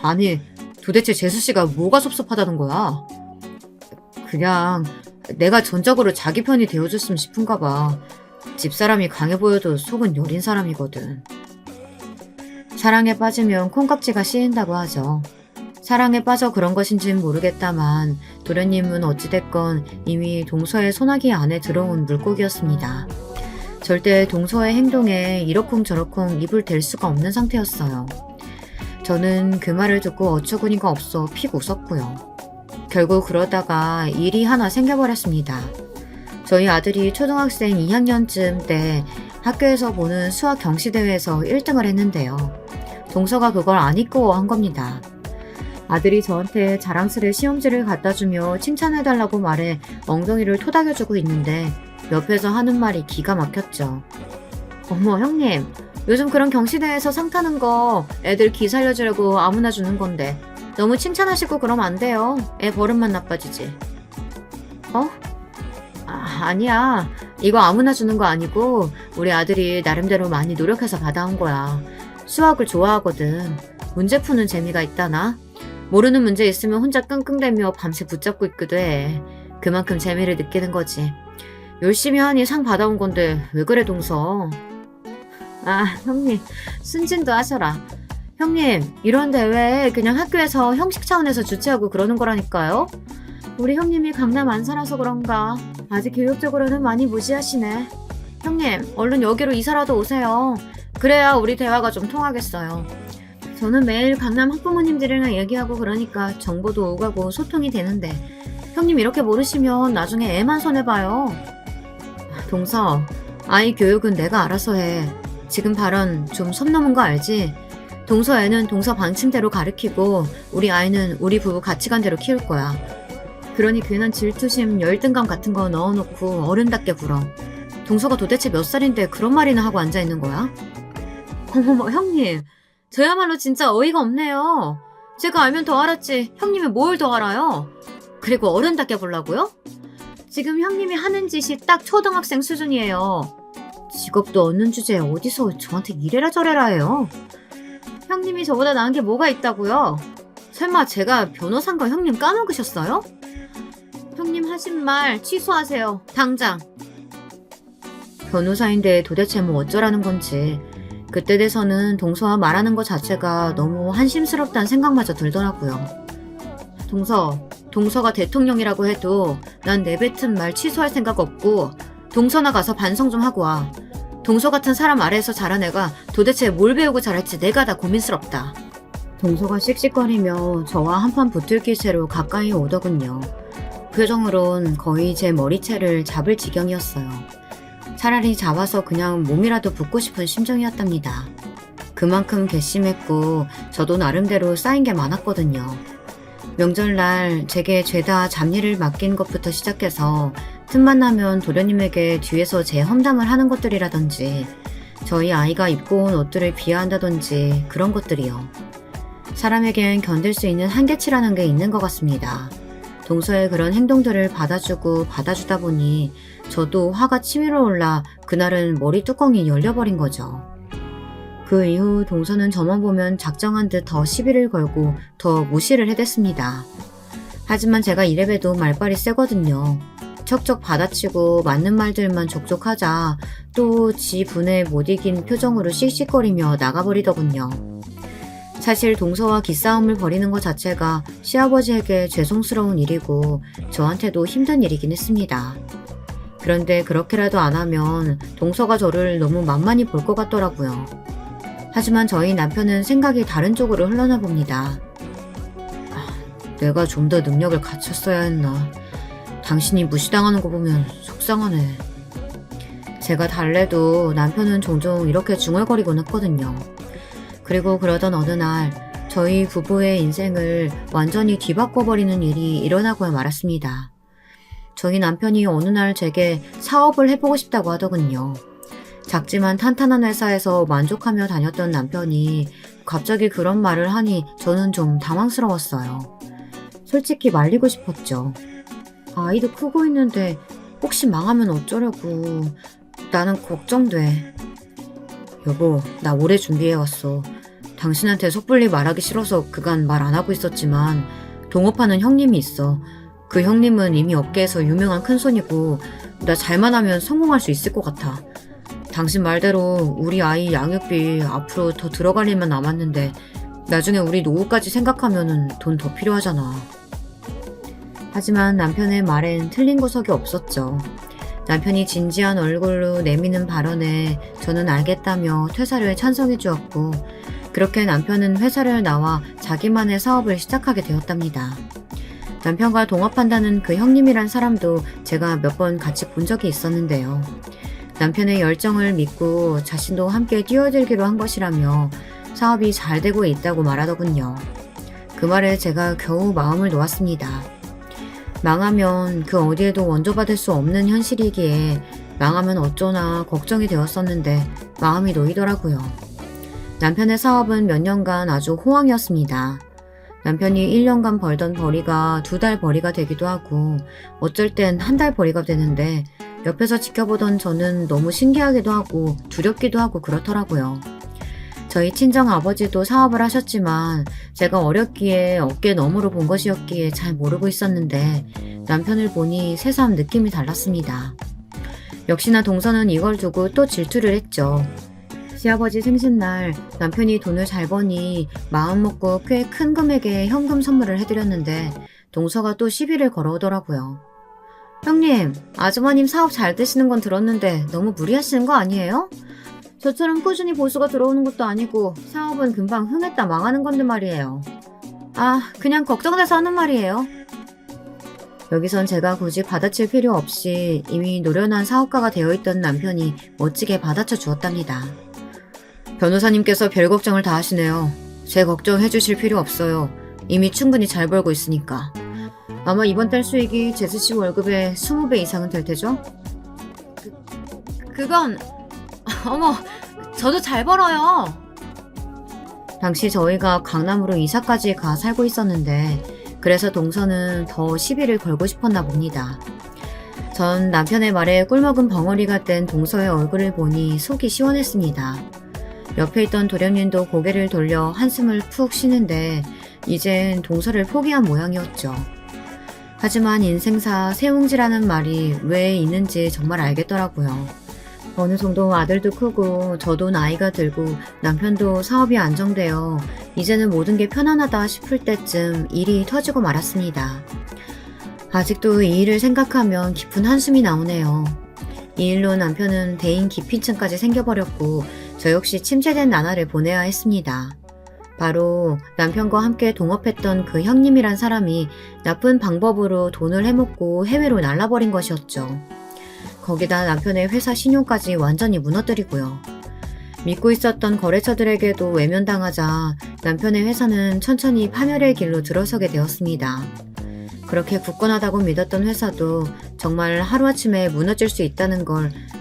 아니, 도대체 재수씨가 뭐가 섭섭하다는 거야? 그냥 내가 전적으로 자기 편이 되어줬으면 싶은가 봐. 집사람이 강해 보여도 속은 여린 사람이거든. 사랑에 빠지면 콩깍지가 씌인다고 하죠. 사랑에 빠져 그런 것인지는 모르겠다만 도련님은 어찌됐건 이미 동서의 소나기 안에 들어온 물고기였습니다. 절대 동서의 행동에 이러쿵저러쿵 입을 댈 수가 없는 상태였어요. 저는 그 말을 듣고 어처구니가 없어 픽 웃었고요. 결국 그러다가 일이 하나 생겨버렸습니다. 저희 아들이 초등학생 2학년쯤 때 학교에서 보는 수학 경시대회에서 1등을 했는데요. 동서가 그걸 안 잊고 한 겁니다. 아들이 저한테 자랑스레 시험지를 갖다주며 칭찬해달라고 말해 엉덩이를 토닥여주고 있는데 옆에서 하는 말이 기가 막혔죠. 어머 형님, 요즘 그런 경시대회에서 상 타는 거 애들 기 살려주려고 아무나 주는 건데 너무 칭찬하시고 그러면 안 돼요. 애 버릇만 나빠지지. 아니야. 이거 아무나 주는 거 아니고 우리 아들이 나름대로 많이 노력해서 받아온 거야. 수학을 좋아하거든. 문제 푸는 재미가 있다나? 모르는 문제 있으면 혼자 끙끙대며 밤새 붙잡고 있기도 해. 그만큼 재미를 느끼는 거지. 열심히 하니 상 받아온 건데 왜 그래 동서? 형님 순진도 하셔라. 형님 이런 대회 그냥 학교에서 형식 차원에서 주최하고 그러는 거라니까요. 우리 형님이 강남 안 살아서 그런가 아직 교육적으로는 많이 무시하시네. 형님 얼른 여기로 이사라도 오세요. 그래야 우리 대화가 좀 통하겠어요. 저는 매일 강남 학부모님들이랑 얘기하고 그러니까 정보도 오가고 소통이 되는데 형님 이렇게 모르시면 나중에 애만 손해봐요. 동서, 아이 교육은 내가 알아서 해. 지금 발언 좀 선 넘은 거 알지? 동서 애는 동서 방침대로 가르치고 우리 아이는 우리 부부 가치관대로 키울 거야. 그러니 괜한 질투심, 열등감 같은 거 넣어놓고 어른답게 굴어. 동서가 도대체 몇 살인데 그런 말이나 하고 앉아있는 거야? 어머머 형님, 저야말로 진짜 어이가 없네요. 제가 알면 더 알았지 형님이 뭘 더 알아요? 그리고 어른답게 보려고요? 지금 형님이 하는 짓이 딱 초등학생 수준이에요. 직업도 얻는 주제에 어디서 저한테 이래라 저래라 해요. 형님이 저보다 나은 게 뭐가 있다고요? 설마 제가 변호사인 거 형님 까먹으셨어요? 형님 하신 말 취소하세요. 당장. 변호사인데 도대체 뭐 어쩌라는 건지 그때 돼서는 동서와 말하는 것 자체가 너무 한심스럽다는 생각마저 들더라고요. 동서가 대통령이라고 해도 난 내뱉은 말 취소할 생각 없고 동서나 가서 반성 좀 하고 와. 동서 같은 사람 아래에서 자란 애가 도대체 뭘 배우고 자랄지 내가 다 고민스럽다. 동서가 씩씩거리며 저와 한판 붙을 기세로 가까이 오더군요. 표정으론 거의 제 머리채를 잡을 지경이었어요. 차라리 잡아서 그냥 몸이라도 붓고 싶은 심정이었답니다. 그만큼 괘씸했고 저도 나름대로 쌓인 게 많았거든요. 명절날 제게 죄다 잡일을 맡긴 것부터 시작해서 틈만 나면 도련님에게 뒤에서 제 험담을 하는 것들이라든지 저희 아이가 입고 온 옷들을 비하한다든지 그런 것들이요. 사람에겐 견딜 수 있는 한계치라는 게 있는 것 같습니다. 동서의 그런 행동들을 받아주다 보니 저도 화가 치밀어 올라 그날은 머리 뚜껑이 열려버린 거죠. 그 이후 동서는 저만 보면 작정한 듯 더 시비를 걸고 더 무시를 해댔습니다. 하지만 제가 이래봬도 말빨이 세거든요. 척척 받아치고 맞는 말들만 족족하자 또 지 분에 못 이긴 표정으로 씩씩거리며 나가버리더군요. 사실 동서와 기싸움을 벌이는 것 자체가 시아버지에게 죄송스러운 일이고 저한테도 힘든 일이긴 했습니다. 그런데 그렇게라도 안 하면 동서가 저를 너무 만만히 볼 것 같더라고요. 하지만 저희 남편은 생각이 다른 쪽으로 흘러나 봅니다. 내가 좀 더 능력을 갖췄어야 했나. 당신이 무시당하는 거 보면 속상하네. 제가 달래도 남편은 종종 이렇게 중얼거리곤 했거든요. 그리고 그러던 어느 날 저희 부부의 인생을 완전히 뒤바꿔버리는 일이 일어나고 말았습니다. 저희 남편이 어느 날 제게 사업을 해보고 싶다고 하더군요. 작지만 탄탄한 회사에서 만족하며 다녔던 남편이 갑자기 그런 말을 하니 저는 좀 당황스러웠어요. 솔직히 말리고 싶었죠. 아이도 크고 있는데 혹시 망하면 어쩌려고. 나는 걱정돼. 여보, 나 오래 준비해왔어. 당신한테 섣불리 말하기 싫어서 그간 말 안 하고 있었지만 동업하는 형님이 있어. 그 형님은 이미 업계에서 유명한 큰손이고 나 잘만 하면 성공할 수 있을 것 같아. 당신 말대로 우리 아이 양육비 앞으로 더 들어갈 일만 남았는데 나중에 우리 노후까지 생각하면은 돈 더 필요하잖아. 하지만 남편의 말엔 틀린 구석이 없었죠. 남편이 진지한 얼굴로 내미는 발언에 저는 알겠다며 퇴사를 찬성해 주었고 그렇게 남편은 회사를 나와 자기만의 사업을 시작하게 되었답니다. 남편과 동업한다는 그 형님이란 사람도 제가 몇 번 같이 본 적이 있었는데요. 남편의 열정을 믿고 자신도 함께 뛰어들기로 한 것이라며 사업이 잘 되고 있다고 말하더군요. 그 말에 제가 겨우 마음을 놓았습니다. 망하면 그 어디에도 원조받을 수 없는 현실이기에 망하면 어쩌나 걱정이 되었었는데 마음이 놓이더라고요. 남편의 사업은 몇 년간 아주 호황이었습니다. 남편이 1년간 벌던 벌이가 2달 벌이가 되기도 하고 어쩔 땐 1달 벌이가 되는데 옆에서 지켜보던 저는 너무 신기하기도 하고 두렵기도 하고 그렇더라고요. 저희 친정 아버지도 사업을 하셨지만 제가 어렸기에 어깨 너머로 본 것이었기에 잘 모르고 있었는데 남편을 보니 새삼 느낌이 달랐습니다. 역시나 동서는 이걸 두고 또 질투를 했죠. 시아버지 생신날 남편이 돈을 잘 버니 마음먹고 꽤 큰 금액의 현금 선물을 해드렸는데 동서가 또 시비를 걸어오더라고요. 형님, 아주버님 사업 잘 되시는 건 들었는데 너무 무리하시는 거 아니에요? 저처럼 꾸준히 보수가 들어오는 것도 아니고 사업은 금방 흥했다 망하는 건데 말이에요. 그냥 걱정돼서 하는 말이에요. 여기선 제가 굳이 받아칠 필요 없이 이미 노련한 사업가가 되어있던 남편이 멋지게 받아쳐 주었답니다. 변호사님께서 별 걱정을 다 하시네요. 제 걱정해 주실 필요 없어요. 이미 충분히 잘 벌고 있으니까. 아마 이번 달 수익이 제스씨 월급의 20배 이상은 될 테죠? 그건... 어머, 저도 잘 벌어요. 당시 저희가 강남으로 이사까지 가 살고 있었는데 그래서 동서는 더 시비를 걸고 싶었나 봅니다. 전 남편의 말에 꿀먹은 벙어리가 된 동서의 얼굴을 보니 속이 시원했습니다. 옆에 있던 도련님도 고개를 돌려 한숨을 푹 쉬는데 이젠 동서를 포기한 모양이었죠. 하지만 인생사 세웅지라는 말이 왜 있는지 정말 알겠더라고요. 어느 정도 아들도 크고 저도 나이가 들고 남편도 사업이 안정되어 이제는 모든 게 편안하다 싶을 때쯤 일이 터지고 말았습니다. 아직도 이 일을 생각하면 깊은 한숨이 나오네요. 이 일로 남편은 대인 기피증까지 생겨버렸고 저 역시 침체된 나날을 보내야 했습니다. 바로 남편과 함께 동업했던 그 형님이란 사람이 나쁜 방법으로 돈을 해먹고 해외로 날라버린 것이었죠. 거기다 남편의 회사 신용까지 완전히 무너뜨리고요. 믿고 있었던 거래처들에게도 외면당하자 남편의 회사는 천천히 파멸의 길로 들어서게 되었습니다. 그렇게 굳건하다고 믿었던 회사도 정말 하루아침에 무너질 수 있다는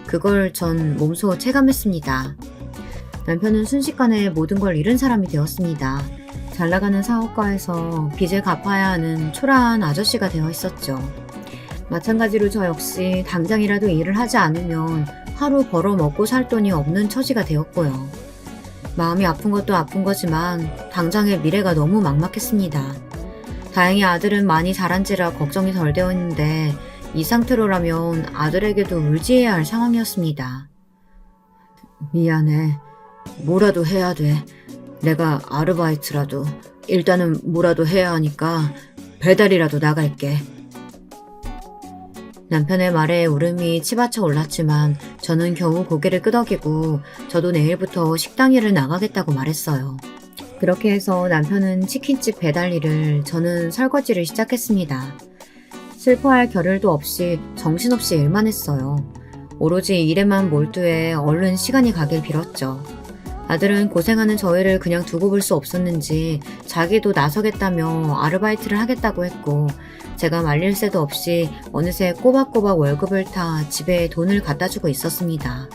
그걸 전 몸소 체감했습니다. 남편은 순식간에 모든 걸 잃은 사람이 되었습니다. 잘 나가는 사업가에서 빚을 갚아야 하는 초라한 아저씨가 되어 있었죠. 마찬가지로 저 역시 당장이라도 일을 하지 않으면 하루 벌어 먹고 살 돈이 없는 처지가 되었고요. 마음이 아픈 것도 아픈 거지만 당장의 미래가 너무 막막했습니다. 다행히 아들은 많이 자란지라 걱정이 덜 되었는데 이 상태로라면 아들에게도 의지해야 할 상황이었습니다. 미안해. 뭐라도 해야 돼. 내가 아르바이트라도 일단은 뭐라도 해야 하니까 배달이라도 나갈게. 남편의 말에 울음이 치받쳐 올랐지만 저는 겨우 고개를 끄덕이고 저도 내일부터 식당 일을 나가겠다고 말했어요. 그렇게 해서 남편은 치킨집 배달 일을, 저는 설거지를 시작했습니다. 슬퍼할 겨를도 없이 정신없이 일만 했어요. 오로지 일에만 몰두해 얼른 시간이 가길 빌었죠. 아들은 고생하는 저희를 그냥 두고 볼 수 없었는지 자기도 나서겠다며 아르바이트를 하겠다고 했고, 제가 말릴 새도 없이 어느새 꼬박꼬박 월급을 타 집에 돈을 갖다 주고 있었습니다.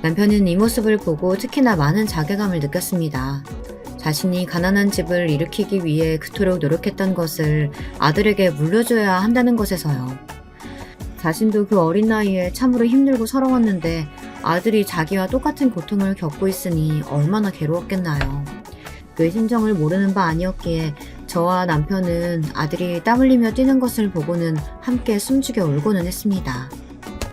남편은 이 모습을 보고 특히나 많은 자괴감을 느꼈습니다. 자신이 가난한 집을 일으키기 위해 그토록 노력했던 것을 아들에게 물려줘야 한다는 것에서요. 자신도 그 어린 나이에 참으로 힘들고 서러웠는데 아들이 자기와 똑같은 고통을 겪고 있으니 얼마나 괴로웠겠나요. 그 심정을 모르는 바 아니었기에 저와 남편은 아들이 땀 흘리며 뛰는 것을 보고는 함께 숨죽여 울고는 했습니다.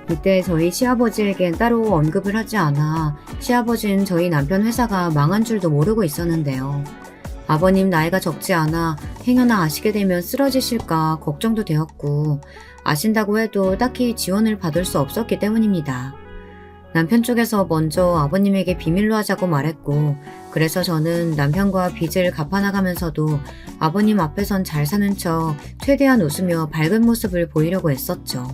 이때 저희 시아버지에겐 따로 언급을 하지 않아 시아버지는 저희 남편 회사가 망한 줄도 모르고 있었는데요. 아버님 나이가 적지 않아 행여나 아시게 되면 쓰러지실까 걱정도 되었고, 아신다고 해도 딱히 지원을 받을 수 없었기 때문입니다. 남편 쪽에서 먼저 아버님에게 비밀로 하자고 말했고, 그래서 저는 남편과 빚을 갚아나가면서도 아버님 앞에선 잘 사는 척 최대한 웃으며 밝은 모습을 보이려고 했었죠.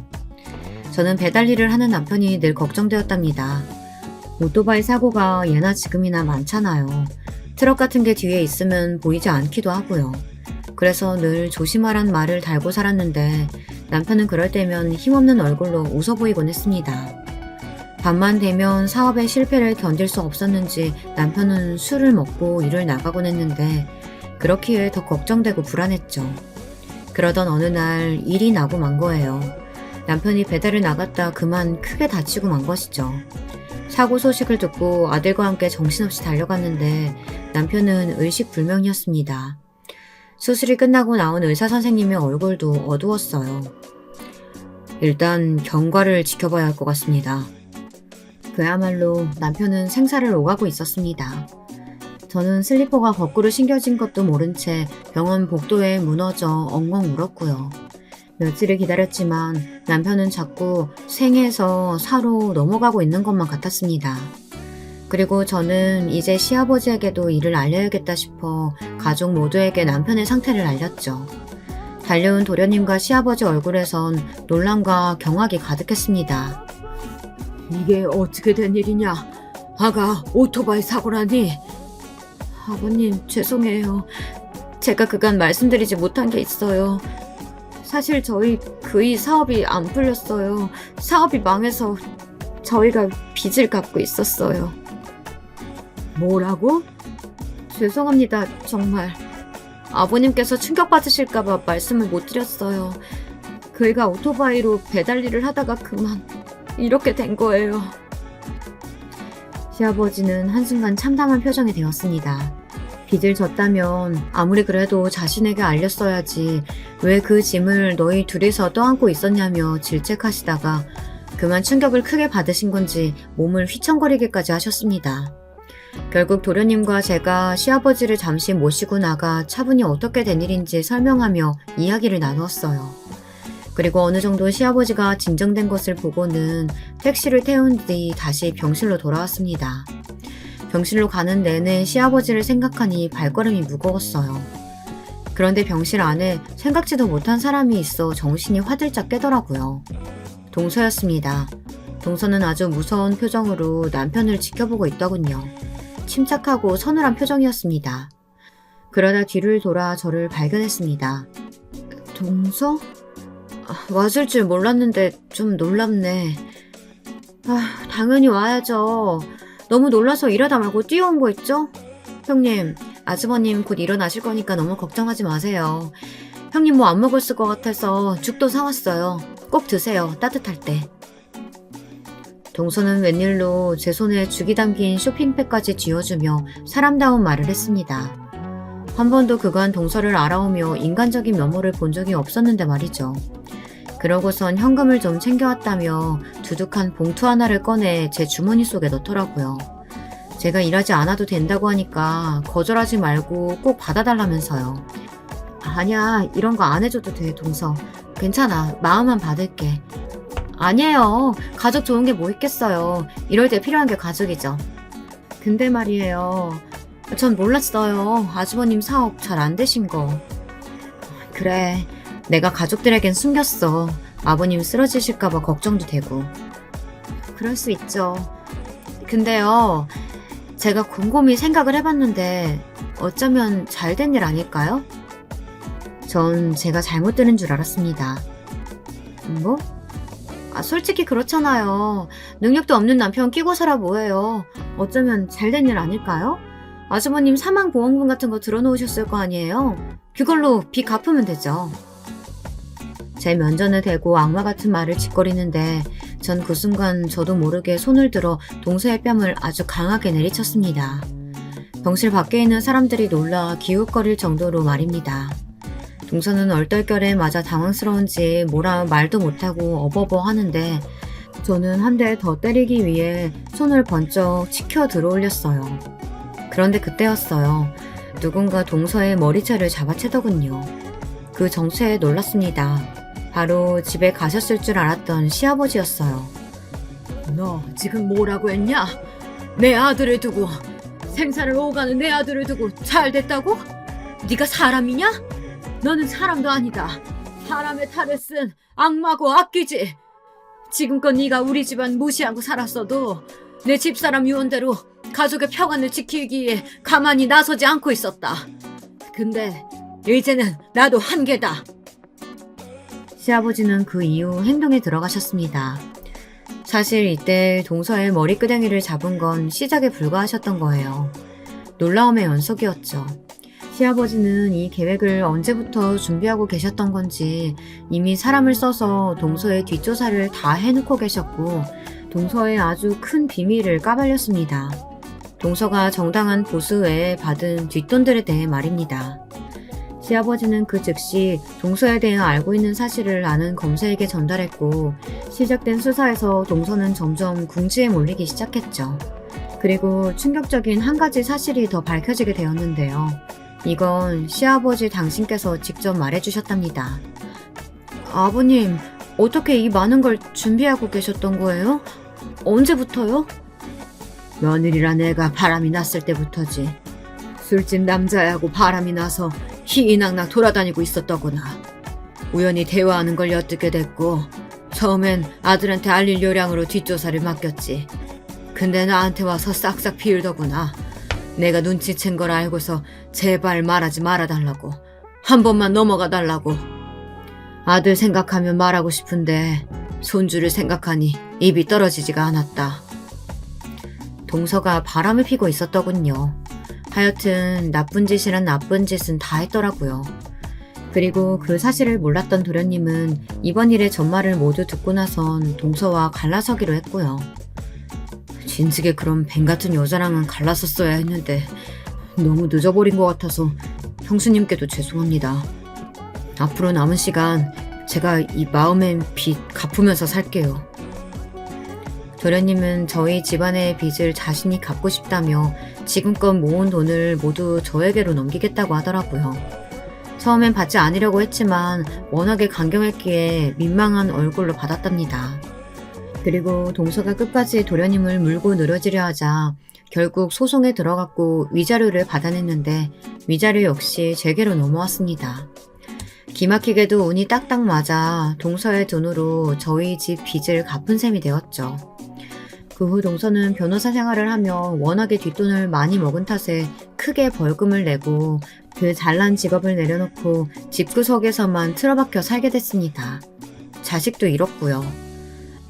저는 배달 일을 하는 남편이 늘 걱정되었답니다. 오토바이 사고가 예나 지금이나 많잖아요. 트럭 같은 게 뒤에 있으면 보이지 않기도 하고요. 그래서 늘 조심하란 말을 달고 살았는데 남편은 그럴 때면 힘없는 얼굴로 웃어 보이곤 했습니다. 밤만 되면 사업의 실패를 견딜 수 없었는지 남편은 술을 먹고 일을 나가곤 했는데 그렇기에 더 걱정되고 불안했죠. 그러던 어느 날 일이 나고 만 거예요. 남편이 배달을 나갔다 그만 크게 다치고 만 것이죠. 사고 소식을 듣고 아들과 함께 정신없이 달려갔는데 남편은 의식불명이었습니다. 수술이 끝나고 나온 의사 선생님의 얼굴도 어두웠어요. 일단 경과를 지켜봐야 할 것 같습니다. 그야말로 남편은 생사를 오가고 있었습니다. 저는 슬리퍼가 거꾸로 신겨진 것도 모른 채 병원 복도에 무너져 엉엉 울었고요. 며칠을 기다렸지만 남편은 자꾸 생에서 사로 넘어가고 있는 것만 같았습니다. 그리고 저는 이제 시아버지에게도 이를 알려야겠다 싶어 가족 모두에게 남편의 상태를 알렸죠. 달려온 도련님과 시아버지 얼굴에선 놀람과 경악이 가득했습니다. 이게 어떻게 된 일이냐? 아가 오토바이 사고라니? 아버님 죄송해요. 제가 그간 말씀드리지 못한 게 있어요. 사실 저희 그이 사업이 안 풀렸어요. 사업이 망해서 저희가 빚을 갚고 있었어요. 뭐라고? 죄송합니다. 정말. 아버님께서 충격받으실까봐 말씀을 못 드렸어요. 그이가 오토바이로 배달 일을 하다가 그만 이렇게 된 거예요. 시아버지는 한순간 참담한 표정이 되었습니다. 빚을 졌다면 아무리 그래도 자신에게 알렸어야지 왜 그 짐을 너희 둘이서 떠안고 있었냐며 질책하시다가 그만 충격을 크게 받으신 건지 몸을 휘청거리기까지 하셨습니다. 결국 도련님과 제가 시아버지를 잠시 모시고 나가 차분히 어떻게 된 일인지 설명하며 이야기를 나누었어요. 그리고 어느 정도 시아버지가 진정된 것을 보고는 택시를 태운 뒤 다시 병실로 돌아왔습니다. 병실로 가는 내내 시아버지를 생각하니 발걸음이 무거웠어요. 그런데 병실 안에 생각지도 못한 사람이 있어 정신이 화들짝 깨더라고요. 동서였습니다. 동서는 아주 무서운 표정으로 남편을 지켜보고 있더군요. 침착하고 서늘한 표정이었습니다. 그러다 뒤를 돌아 저를 발견했습니다. 동서? 와줄 줄 몰랐는데 좀 놀랍네. 당연히 와야죠. 너무 놀라서 일하다 말고 뛰어온 거 있죠? 형님, 아주버님 곧 일어나실 거니까 너무 걱정하지 마세요. 형님 뭐 안 먹었을 것 같아서 죽도 사왔어요. 꼭 드세요. 따뜻할 때. 동서는 웬일로 제 손에 죽이 담긴 쇼핑백까지 쥐어주며 사람다운 말을 했습니다. 한 번도 그간 동서를 알아오며 인간적인 면모를 본 적이 없었는데 말이죠. 그러고선 현금을 좀 챙겨왔다며 두둑한 봉투 하나를 꺼내 제 주머니 속에 넣더라고요. 제가 일하지 않아도 된다고 하니까 거절하지 말고 꼭 받아달라면서요. 아니야, 이런 거 안 해줘도 돼, 동서. 괜찮아, 마음만 받을게. 아니에요, 가족 좋은 게 뭐 있겠어요. 이럴 때 필요한 게 가족이죠. 근데 말이에요, 전 몰랐어요. 아주버님 사업 잘 안 되신 거. 그래, 내가 가족들에겐 숨겼어. 아버님 쓰러지실까봐 걱정도 되고. 그럴 수 있죠. 근데요, 제가 곰곰이 생각을 해봤는데 어쩌면 잘된 일 아닐까요? 전 제가 잘못 들은 줄 알았습니다. 뭐? 솔직히 그렇잖아요. 능력도 없는 남편 끼고 살아 뭐해요. 어쩌면 잘된 일 아닐까요? 아주버님 사망보험금 같은 거 들어놓으셨을 거 아니에요? 그걸로 빚 갚으면 되죠. 제 면전에 대고 악마 같은 말을 짓거리는데 전 그 순간 저도 모르게 손을 들어 동서의 뺨을 아주 강하게 내리쳤습니다. 병실 밖에 있는 사람들이 놀라 기웃거릴 정도로 말입니다. 동서는 얼떨결에 맞아 당황스러운지 뭐라 말도 못하고 어버버 하는데 저는 한 대 더 때리기 위해 손을 번쩍 치켜 들어올렸어요. 그런데 그때였어요. 누군가 동서의 머리채를 잡아채더군요. 그 정체에 놀랐습니다. 바로 집에 가셨을 줄 알았던 시아버지였어요. 너 지금 뭐라고 했냐? 내 아들을 두고, 생사를 오가는 내 아들을 두고 잘 됐다고? 네가 사람이냐? 너는 사람도 아니다. 사람의 탈을 쓴 악마고 악귀지. 지금껏 네가 우리 집안 무시하고 살았어도 내 집사람 유언대로 가족의 평안을 지키기 위해 가만히 나서지 않고 있었다. 근데 이제는 나도 한계다. 시아버지는 그 이후 행동에 들어가셨습니다. 사실 이때 동서의 머리끄댕이를 잡은 건 시작에 불과하셨던 거예요. 놀라움의 연속이었죠. 시아버지는 이 계획을 언제부터 준비하고 계셨던 건지 이미 사람을 써서 동서의 뒷조사를 다 해놓고 계셨고 동서의 아주 큰 비밀을 까발렸습니다. 동서가 정당한 보수 외에 받은 뒷돈들에 대해 말입니다. 시아버지는 그 즉시 동서에 대해 알고 있는 사실을 아는 검사에게 전달했고 시작된 수사에서 동서는 점점 궁지에 몰리기 시작했죠. 그리고 충격적인 한 가지 사실이 더 밝혀지게 되었는데요. 이건 시아버지 당신께서 직접 말해주셨답니다. 아버님, 어떻게 이 많은 걸 준비하고 계셨던 거예요? 언제부터요? 며느리란 애가 바람이 났을 때부터지. 술집 남자애하고 바람이 나서 희희낙낙 돌아다니고 있었더구나. 우연히 대화하는 걸 엿듣게 됐고 처음엔 아들한테 알릴 요량으로 뒷조사를 맡겼지. 근데 나한테 와서 싹싹 비울더구나. 내가 눈치챈 걸 알고서 제발 말하지 말아달라고. 한 번만 넘어가 달라고. 아들 생각하면 말하고 싶은데 손주를 생각하니 입이 떨어지지가 않았다. 동서가 바람을 피고 있었더군요. 하여튼 나쁜 짓이란 나쁜 짓은 다 했더라고요. 그리고 그 사실을 몰랐던 도련님은 이번 일의 전말을 모두 듣고 나선 동서와 갈라서기로 했고요. 진즉에 그런 뱀 같은 여자랑은 갈랐었어야 했는데 너무 늦어버린 것 같아서 형수님께도 죄송합니다. 앞으로 남은 시간 제가 이 마음의 빚 갚으면서 살게요. 도련님은 저희 집안의 빚을 자신이 갚고 싶다며 지금껏 모은 돈을 모두 저에게로 넘기겠다고 하더라고요. 처음엔 받지 않으려고 했지만 워낙에 강경했기에 민망한 얼굴로 받았답니다. 그리고 동서가 끝까지 도련님을 물고 늘어지려 하자 결국 소송에 들어갔고 위자료를 받아냈는데 위자료 역시 제게로 넘어왔습니다. 기막히게도 운이 딱딱 맞아 동서의 돈으로 저희 집 빚을 갚은 셈이 되었죠. 그 후 동서는 변호사 생활을 하며 워낙에 뒷돈을 많이 먹은 탓에 크게 벌금을 내고 그 잘난 직업을 내려놓고 집구석에서만 틀어박혀 살게 됐습니다. 자식도 잃었고요.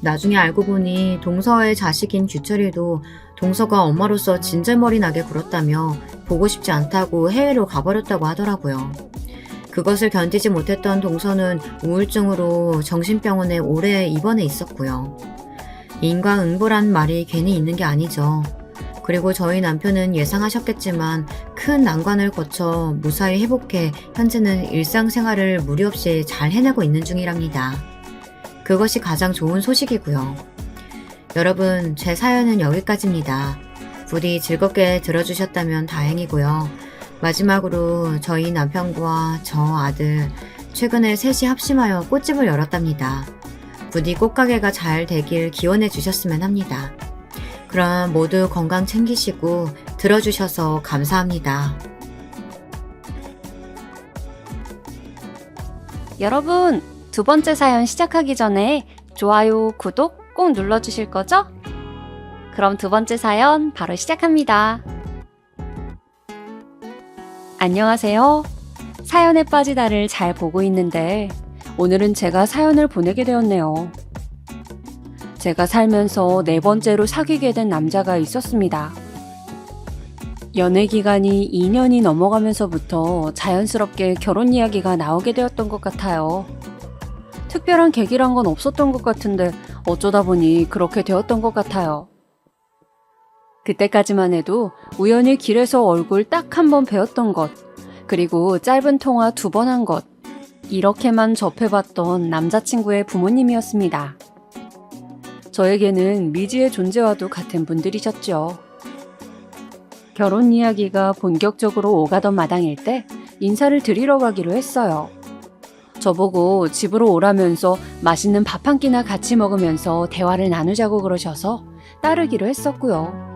나중에 알고 보니 동서의 자식인 규철이도 동서가 엄마로서 진절머리 나게 굴었다며 보고 싶지 않다고 해외로 가버렸다고 하더라고요. 그것을 견디지 못했던 동서는 우울증으로 정신병원에 오래 입원해 있었고요. 인과응보란 말이 괜히 있는 게 아니죠. 그리고 저희 남편은 예상하셨겠지만 큰 난관을 거쳐 무사히 회복해 현재는 일상생활을 무리 없이 잘 해내고 있는 중이랍니다. 그것이 가장 좋은 소식이고요. 여러분, 제 사연은 여기까지입니다. 부디 즐겁게 들어주셨다면 다행이고요. 마지막으로 저희 남편과 저 아들 최근에 셋이 합심하여 꽃집을 열었답니다. 부디 꽃가게가 잘 되길 기원해 주셨으면 합니다. 그럼 모두 건강 챙기시고 들어주셔서 감사합니다. 여러분, 두 번째 사연 시작하기 전에 좋아요, 구독 꼭 눌러주실 거죠? 그럼 두 번째 사연 바로 시작합니다. 안녕하세요. 사연에 빠지다를 잘 보고 있는데 오늘은 제가 사연을 보내게 되었네요. 제가 살면서 네 번째로 사귀게 된 남자가 있었습니다. 연애 기간이 2년이 넘어가면서부터 자연스럽게 결혼 이야기가 나오게 되었던 것 같아요. 특별한 계기란 건 없었던 것 같은데 어쩌다 보니 그렇게 되었던 것 같아요. 그때까지만 해도 우연히 길에서 얼굴 딱 한 번 뵈었던 것, 그리고 짧은 통화 2번 한 것, 이렇게만 접해봤던 남자친구의 부모님이었습니다. 저에게는 미지의 존재와도 같은 분들이셨죠. 결혼 이야기가 본격적으로 오가던 마당일 때 인사를 드리러 가기로 했어요. 저보고 집으로 오라면서 맛있는 밥 한 끼나 같이 먹으면서 대화를 나누자고 그러셔서 따르기로 했었고요.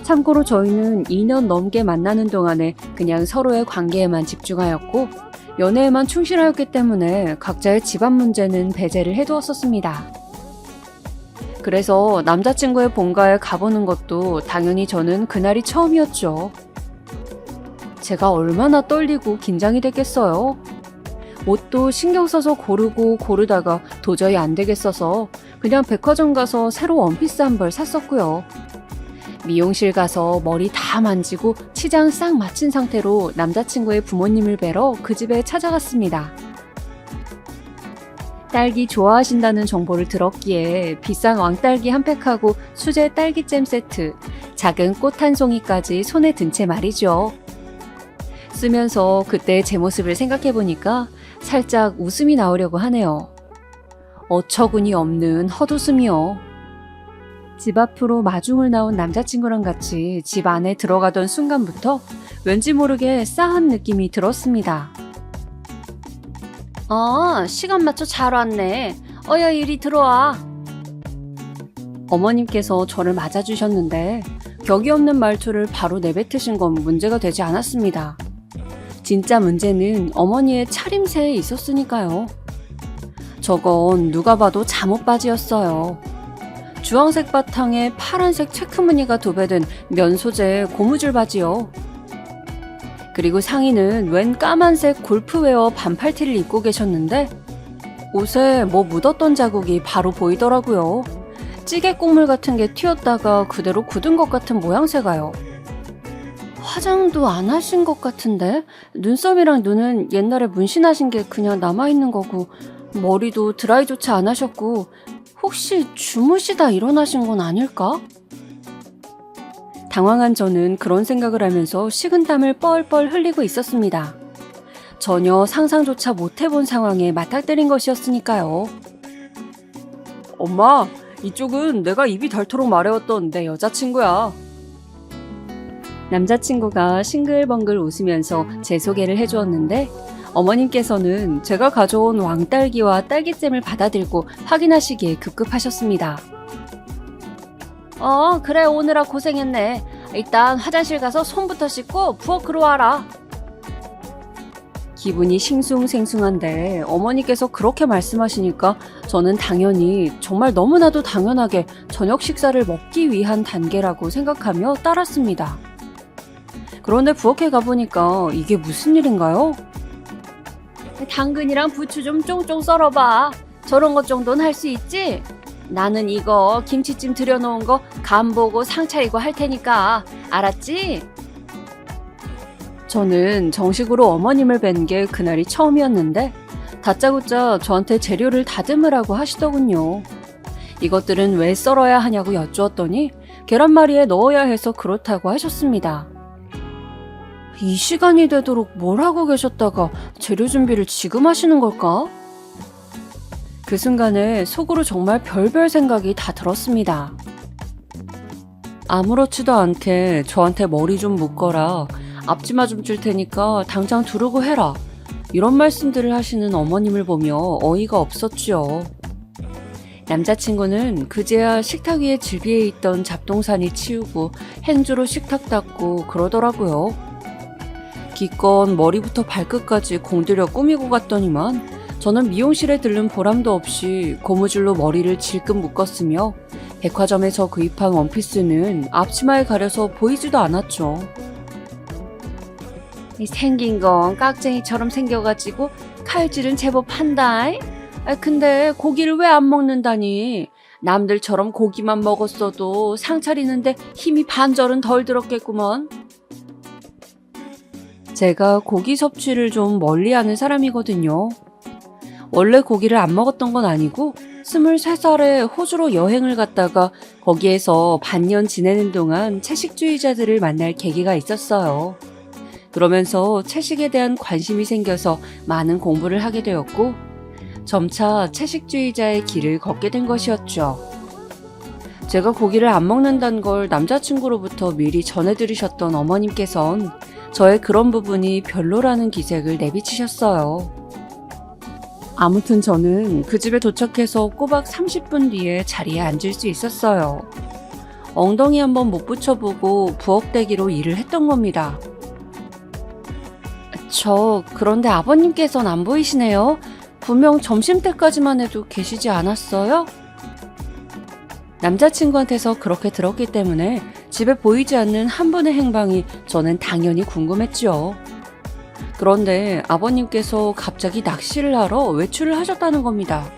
참고로 저희는 2년 넘게 만나는 동안에 그냥 서로의 관계에만 집중하였고 연애에만 충실하였기 때문에 각자의 집안 문제는 배제를 해두었었습니다. 그래서 남자친구의 본가에 가보는 것도 당연히 저는 그날이 처음이었죠. 제가 얼마나 떨리고 긴장이 됐겠어요. 옷도 신경 써서 고르다가 도저히 안 되겠어서 그냥 백화점 가서 새로 원피스 한 벌 샀었고요. 미용실 가서 머리 다 만지고 치장 싹 마친 상태로 남자친구의 부모님을 뵈러 그 집에 찾아갔습니다. 딸기 좋아하신다는 정보를 들었기에 비싼 왕딸기 한 팩하고 수제 딸기잼 세트, 작은 꽃 한 송이까지 손에 든 채 말이죠. 쓰면서 그때 제 모습을 생각해보니까 살짝 웃음이 나오려고 하네요. 어처구니 없는 헛웃음이요. 집 앞으로 마중을 나온 남자친구랑 같이 집 안에 들어가던 순간부터 왠지 모르게 싸한 느낌이 들었습니다. 시간 맞춰 잘 왔네. 어여 이리 들어와. 어머님께서 저를 맞아주셨는데 격이 없는 말투를 바로 내뱉으신 건 문제가 되지 않았습니다. 진짜 문제는 어머니의 차림새에 있었으니까요. 저건 누가 봐도 잠옷 바지였어요. 주황색 바탕에 파란색 체크 무늬가 도배된 면 소재의 고무줄 바지요. 그리고 상의는 웬 까만색 골프웨어 반팔티를 입고 계셨는데 옷에 뭐 묻었던 자국이 바로 보이더라고요. 찌개 국물 같은 게 튀었다가 그대로 굳은 것 같은 모양새가요. 화장도 안 하신 것 같은데 눈썹이랑 눈은 옛날에 문신하신 게 그냥 남아있는 거고 머리도 드라이조차 안 하셨고 혹시 주무시다 일어나신 건 아닐까? 당황한 저는 그런 생각을 하면서 식은땀을 뻘뻘 흘리고 있었습니다. 전혀 상상조차 못해본 상황에 맞닥뜨린 것이었으니까요. 엄마, 이쪽은 내가 입이 닳도록 말해왔던 내 여자친구야. 남자친구가 싱글벙글 웃으면서 제 소개를 해주었는데 어머님께서는 제가 가져온 왕딸기와 딸기잼을 받아들고 확인하시기에 급급하셨습니다. 그래 오느라 고생했네. 일단 화장실 가서 손부터 씻고 부엌으로 와라. 기분이 싱숭생숭한데 어머니께서 그렇게 말씀하시니까 저는 당연히 정말 너무나도 당연하게 저녁 식사를 먹기 위한 단계라고 생각하며 따랐습니다. 그런데 부엌에 가보니까 이게 무슨 일인가요? 당근이랑 부추 좀 쫑쫑 썰어봐. 저런 것 정도는 할 수 있지? 나는 이거 김치찜 들여놓은 거 간 보고 상 차리고 할 테니까 알았지? 저는 정식으로 어머님을 뵌 게 그날이 처음이었는데 다짜고짜 저한테 재료를 다듬으라고 하시더군요. 이것들은 왜 썰어야 하냐고 여쭈었더니 계란말이에 넣어야 해서 그렇다고 하셨습니다. 이 시간이 되도록 뭘 하고 계셨다가 재료 준비를 지금 하시는 걸까? 그 순간에 속으로 정말 별별 생각이 다 들었습니다. 아무렇지도 않게 저한테 머리 좀 묶어라, 앞치마 좀 줄 테니까 당장 두르고 해라, 이런 말씀들을 하시는 어머님을 보며 어이가 없었지요. 남자친구는 그제야 식탁 위에 즐비해 있던 잡동사니 치우고 행주로 식탁 닦고 그러더라고요. 기껏 머리부터 발끝까지 공들여 꾸미고 갔더니만 저는 미용실에 들른 보람도 없이 고무줄로 머리를 질끈 묶었으며 백화점에서 구입한 원피스는 앞치마에 가려서 보이지도 않았죠. 생긴 건 깍쟁이처럼 생겨가지고 칼질은 제법 한다. 근데 고기를 왜 안 먹는다니? 남들처럼 고기만 먹었어도 상 차리는데 힘이 반절은 덜 들었겠구먼. 제가 고기 섭취를 좀 멀리하는 사람이거든요. 원래 고기를 안 먹었던 건 아니고 23살에 호주로 여행을 갔다가 거기에서 반년 지내는 동안 채식주의자들을 만날 계기가 있었어요. 그러면서 채식에 대한 관심이 생겨서 많은 공부를 하게 되었고 점차 채식주의자의 길을 걷게 된 것이었죠. 제가 고기를 안 먹는다는 걸 남자친구로부터 미리 전해들으셨던 어머님께선 저의 그런 부분이 별로라는 기색을 내비치셨어요. 아무튼 저는 그 집에 도착해서 꼬박 30분 뒤에 자리에 앉을 수 있었어요. 엉덩이 한번 못 붙여보고 부엌대기로 일을 했던 겁니다. 그런데 아버님께서는 안 보이시네요. 분명 점심때까지만 해도 계시지 않았어요? 남자친구한테서 그렇게 들었기 때문에 집에 보이지 않는 한 분의 행방이 저는 당연히 궁금했죠. 그런데 아버님께서 갑자기 낚시를 하러 외출을 하셨다는 겁니다.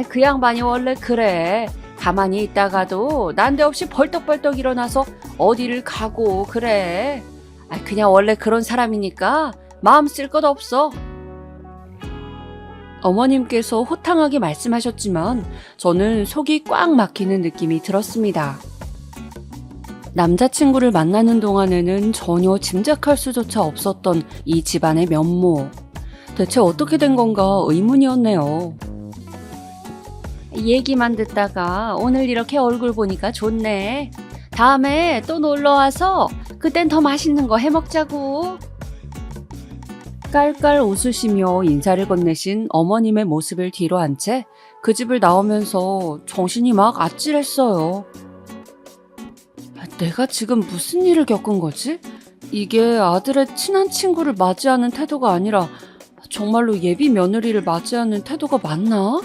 그 양반이 원래 그래. 가만히 있다가도 난데없이 벌떡벌떡 일어나서 어디를 가고 그래. 그냥 원래 그런 사람이니까 마음 쓸 것 없어. 어머님께서 호탕하게 말씀하셨지만 저는 속이 꽉 막히는 느낌이 들었습니다. 남자친구를 만나는 동안에는 전혀 짐작할 수조차 없었던 이 집안의 면모. 대체 어떻게 된 건가 의문이었네요. 얘기만 듣다가 오늘 이렇게 얼굴 보니까 좋네. 다음에 또 놀러와서 그땐 더 맛있는 거 해먹자고. 깔깔 웃으시며 인사를 건네신 어머님의 모습을 뒤로 한 채 그 집을 나오면서 정신이 막 아찔했어요. 내가 지금 무슨 일을 겪은 거지? 이게 아들의 친한 친구를 맞이하는 태도가 아니라 정말로 예비 며느리를 맞이하는 태도가 맞나?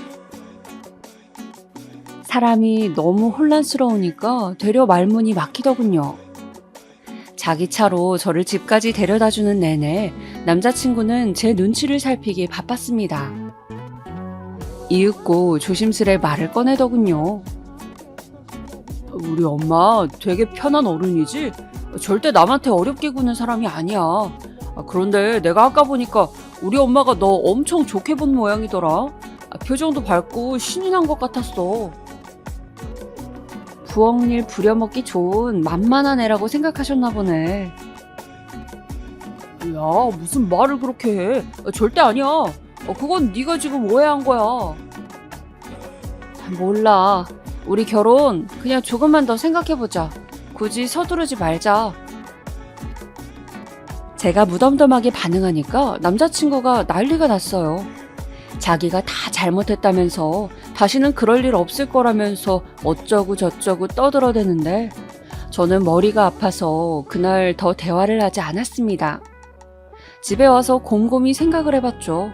사람이 너무 혼란스러우니까 되려 말문이 막히더군요. 자기 차로 저를 집까지 데려다주는 내내 남자친구는 제 눈치를 살피기 바빴습니다. 이윽고 조심스레 말을 꺼내더군요. 우리 엄마 되게 편한 어른이지? 절대 남한테 어렵게 구는 사람이 아니야. 그런데 내가 아까 보니까 우리 엄마가 너 엄청 좋게 본 모양이더라. 표정도 밝고 신이 난 것 같았어. 부엌일 부려먹기 좋은 만만한 애라고 생각하셨나 보네. 야, 무슨 말을 그렇게 해. 절대 아니야. 그건 네가 지금 오해한 거야. 몰라. 우리 결혼 그냥 조금만 더 생각해보자. 굳이 서두르지 말자. 제가 무덤덤하게 반응하니까 남자친구가 난리가 났어요. 자기가 다 잘못했다면서 다시는 그럴 일 없을 거라면서 어쩌고 저쩌고 떠들어대는데 저는 머리가 아파서 그날 더 대화를 하지 않았습니다. 집에 와서 곰곰이 생각을 해봤죠.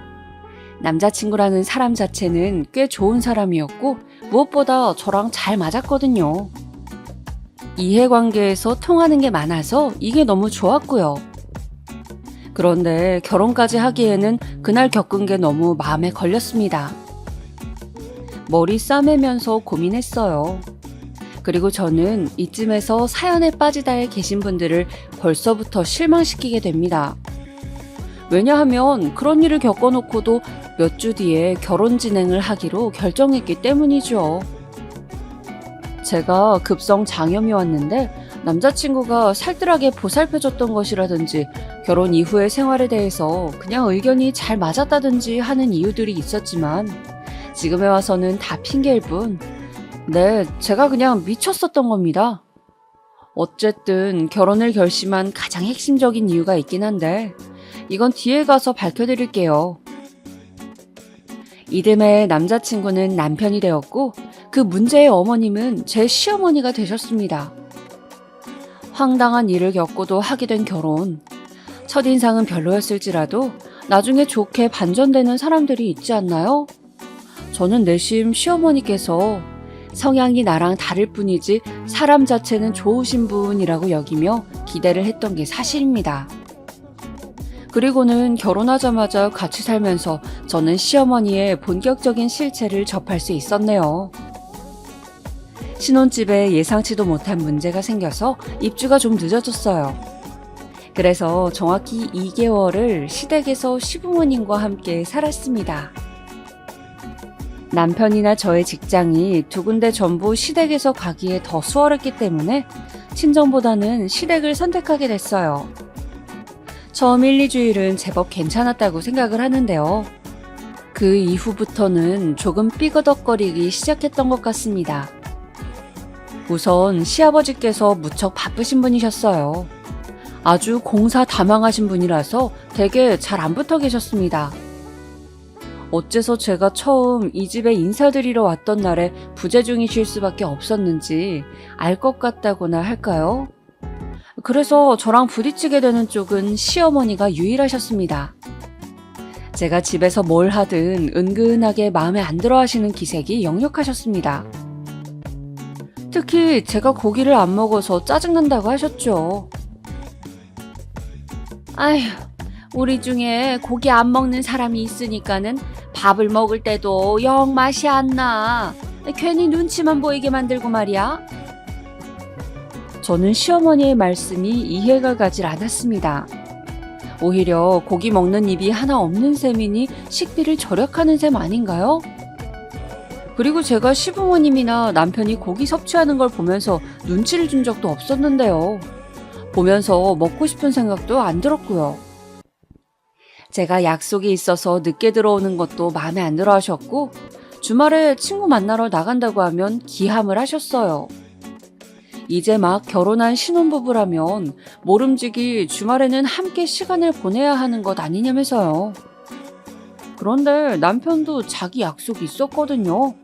남자친구라는 사람 자체는 꽤 좋은 사람이었고 무엇보다 저랑 잘 맞았거든요. 이해관계에서 통하는 게 많아서 이게 너무 좋았고요. 그런데 결혼까지 하기에는 그날 겪은 게 너무 마음에 걸렸습니다. 머리 싸매면서 고민했어요. 그리고 저는 이쯤에서 사연에 빠지다에 계신 분들을 벌써부터 실망시키게 됩니다. 왜냐하면 그런 일을 겪어놓고도 몇 주 뒤에 결혼 진행을 하기로 결정했기 때문이죠. 제가 급성 장염이 왔는데 남자친구가 살뜰하게 보살펴줬던 것이라든지 결혼 이후의 생활에 대해서 그냥 의견이 잘 맞았다든지 하는 이유들이 있었지만 지금에 와서는 다 핑계일 뿐, 네, 제가 그냥 미쳤었던 겁니다. 어쨌든 결혼을 결심한 가장 핵심적인 이유가 있긴 한데 이건 뒤에 가서 밝혀드릴게요. 이듬해 남자친구는 남편이 되었고 그 문제의 어머님은 제 시어머니가 되셨습니다. 황당한 일을 겪고도 하게 된 결혼. 첫인상은 별로였을지라도 나중에 좋게 반전되는 사람들이 있지 않나요? 저는 내심 시어머니께서 성향이 나랑 다를 뿐이지 사람 자체는 좋으신 분이라고 여기며 기대를 했던 게 사실입니다. 그리고는 결혼하자마자 같이 살면서 저는 시어머니의 본격적인 실체를 접할 수 있었네요. 신혼집에 예상치도 못한 문제가 생겨서 입주가 좀 늦어졌어요. 그래서 정확히 2개월을 시댁에서 시부모님과 함께 살았습니다. 남편이나 저의 직장이 두 군데 전부 시댁에서 가기에 더 수월했기 때문에 친정보다는 시댁을 선택하게 됐어요. 처음 1, 2주일은 제법 괜찮았다고 생각을 하는데요. 그 이후부터는 조금 삐그덕거리기 시작했던 것 같습니다. 우선 시아버지께서 무척 바쁘신 분이셨어요. 아주 공사다망하신 분이라서 되게 잘 안 붙어 계셨습니다. 어째서 제가 처음 이 집에 인사드리러 왔던 날에 부재 중이실 수밖에 없었는지 알 것 같다고나 할까요? 그래서 저랑 부딪히게 되는 쪽은 시어머니가 유일하셨습니다. 제가 집에서 뭘 하든 은근하게 마음에 안 들어 하시는 기색이 역력하셨습니다. 특히 제가 고기를 안 먹어서 짜증난다고 하셨죠. 아휴, 우리 중에 고기 안 먹는 사람이 있으니까는 밥을 먹을 때도 영 맛이 안 나. 괜히 눈치만 보이게 만들고 말이야. 저는 시어머니의 말씀이 이해가 가질 않았습니다. 오히려 고기 먹는 입이 하나 없는 셈이니 식비를 절약하는 셈 아닌가요? 그리고 제가 시부모님이나 남편이 고기 섭취하는 걸 보면서 눈치를 준 적도 없었는데요. 보면서 먹고 싶은 생각도 안 들었고요. 제가 약속이 있어서 늦게 들어오는 것도 마음에 안 들어 하셨고 주말에 친구 만나러 나간다고 하면 기함을 하셨어요. 이제 막 결혼한 신혼부부라면 모름지기 주말에는 함께 시간을 보내야 하는 것 아니냐면서요. 그런데 남편도 자기 약속이 있었거든요.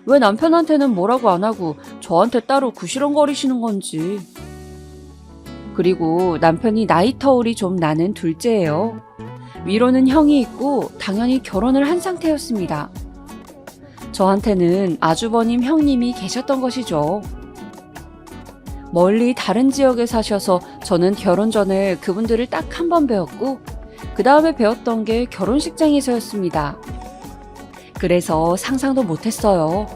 왜 남편한테는 뭐라고 안 하고 저한테 따로 구시렁거리시는 건지. 그리고 남편이 나이 터울이 좀 나는 둘째예요. 위로는 형이 있고 당연히 결혼을 한 상태였습니다. 저한테는 아주버님 형님이 계셨던 것이죠. 멀리 다른 지역에 사셔서 저는 결혼 전에 그분들을 딱 한 번 배웠고 그 다음에 배웠던 게 결혼식장에서였습니다. 그래서 상상도 못했어요.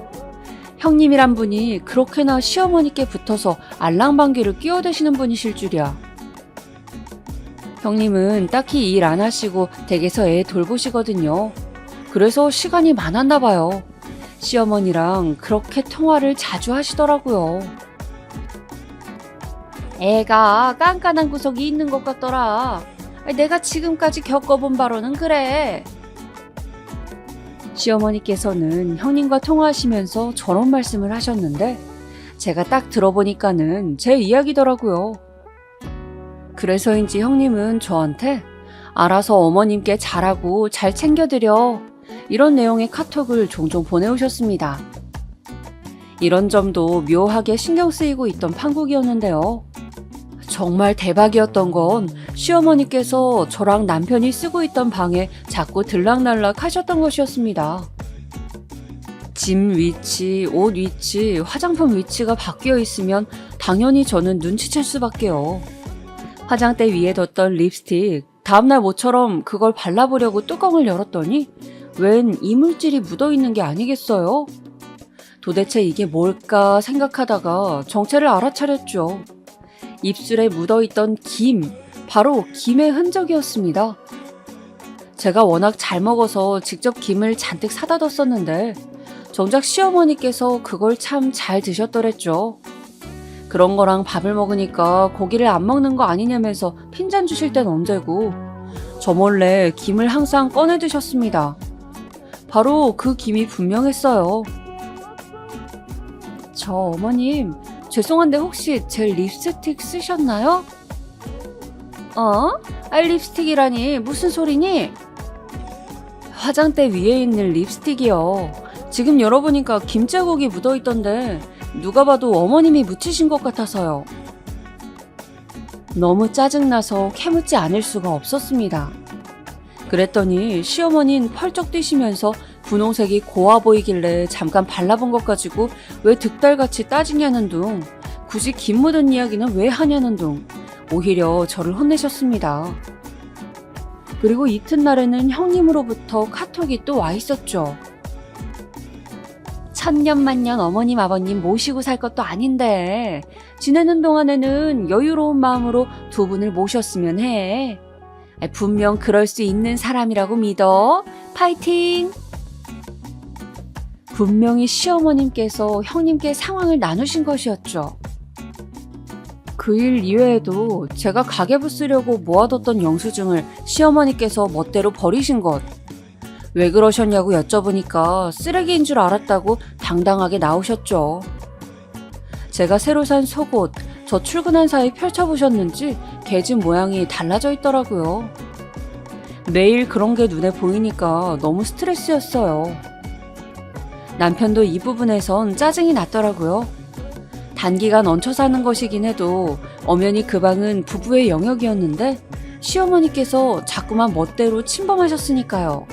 형님이란 분이 그렇게나 시어머니께 붙어서 알랑방귀를 끼어대시는 분이실 줄이야. 형님은 딱히 일 안 하시고 댁에서 애 돌보시거든요. 그래서 시간이 많았나 봐요. 시어머니랑 그렇게 통화를 자주 하시더라고요. 애가 깐깐한 구석이 있는 것 같더라. 내가 지금까지 겪어본 바로는 그래. 시어머니께서는 형님과 통화하시면서 저런 말씀을 하셨는데 제가 딱 들어보니까는 제 이야기더라고요. 그래서인지 형님은 저한테 알아서 어머님께 잘하고 잘 챙겨드려 이런 내용의 카톡을 종종 보내오셨습니다. 이런 점도 묘하게 신경 쓰이고 있던 판국이었는데요. 정말 대박이었던 건 시어머니께서 저랑 남편이 쓰고 있던 방에 자꾸 들락날락 하셨던 것이었습니다. 짐 위치, 옷 위치, 화장품 위치가 바뀌어 있으면 당연히 저는 눈치챌 수밖에요. 화장대 위에 뒀던 립스틱, 다음날 모처럼 그걸 발라보려고 뚜껑을 열었더니 웬 이물질이 묻어있는 게 아니겠어요? 도대체 이게 뭘까 생각하다가 정체를 알아차렸죠. 입술에 묻어있던 김, 바로 김의 흔적이었습니다. 제가 워낙 잘 먹어서 직접 김을 잔뜩 사다 뒀었는데 정작 시어머니께서 그걸 참 잘 드셨더랬죠. 그런 거랑 밥을 먹으니까 고기를 안 먹는 거 아니냐면서 핀잔 주실 땐 언제고 저 몰래 김을 항상 꺼내 드셨습니다. 바로 그 김이 분명했어요. 저 어머님, 죄송한데 혹시 제 립스틱 쓰셨나요? 립스틱이라니 무슨 소리니? 화장대 위에 있는 립스틱이요. 지금 열어보니까 김자국이 묻어있던데 누가 봐도 어머님이 묻히신 것 같아서요. 너무 짜증나서 캐묻지 않을 수가 없었습니다. 그랬더니 시어머니는 펄쩍 뛰시면서 분홍색이 고와 보이길래 잠깐 발라본 것 가지고 왜 득달같이 따지냐는 둥, 굳이 김 묻은 이야기는 왜 하냐는 둥, 오히려 저를 혼내셨습니다. 그리고 이튿날에는 형님으로부터 카톡이 또 와 있었죠. 천년만년 어머님 아버님 모시고 살 것도 아닌데 지내는 동안에는 여유로운 마음으로 두 분을 모셨으면 해. 분명 그럴 수 있는 사람이라고 믿어. 파이팅! 분명히 시어머님께서 형님께 상황을 나누신 것이었죠. 그 일 이외에도 제가 가계부 쓰려고 모아뒀던 영수증을 시어머니께서 멋대로 버리신 것. 왜 그러셨냐고 여쭤보니까 쓰레기인 줄 알았다고 당당하게 나오셨죠. 제가 새로 산 속옷, 저 출근한 사이 펼쳐보셨는지 계집 모양이 달라져 있더라고요. 매일 그런 게 눈에 보이니까 너무 스트레스였어요. 남편도 이 부분에선 짜증이 났더라고요. 단기간 얹혀 사는 것이긴 해도 엄연히 그 방은 부부의 영역이었는데 시어머니께서 자꾸만 멋대로 침범하셨으니까요.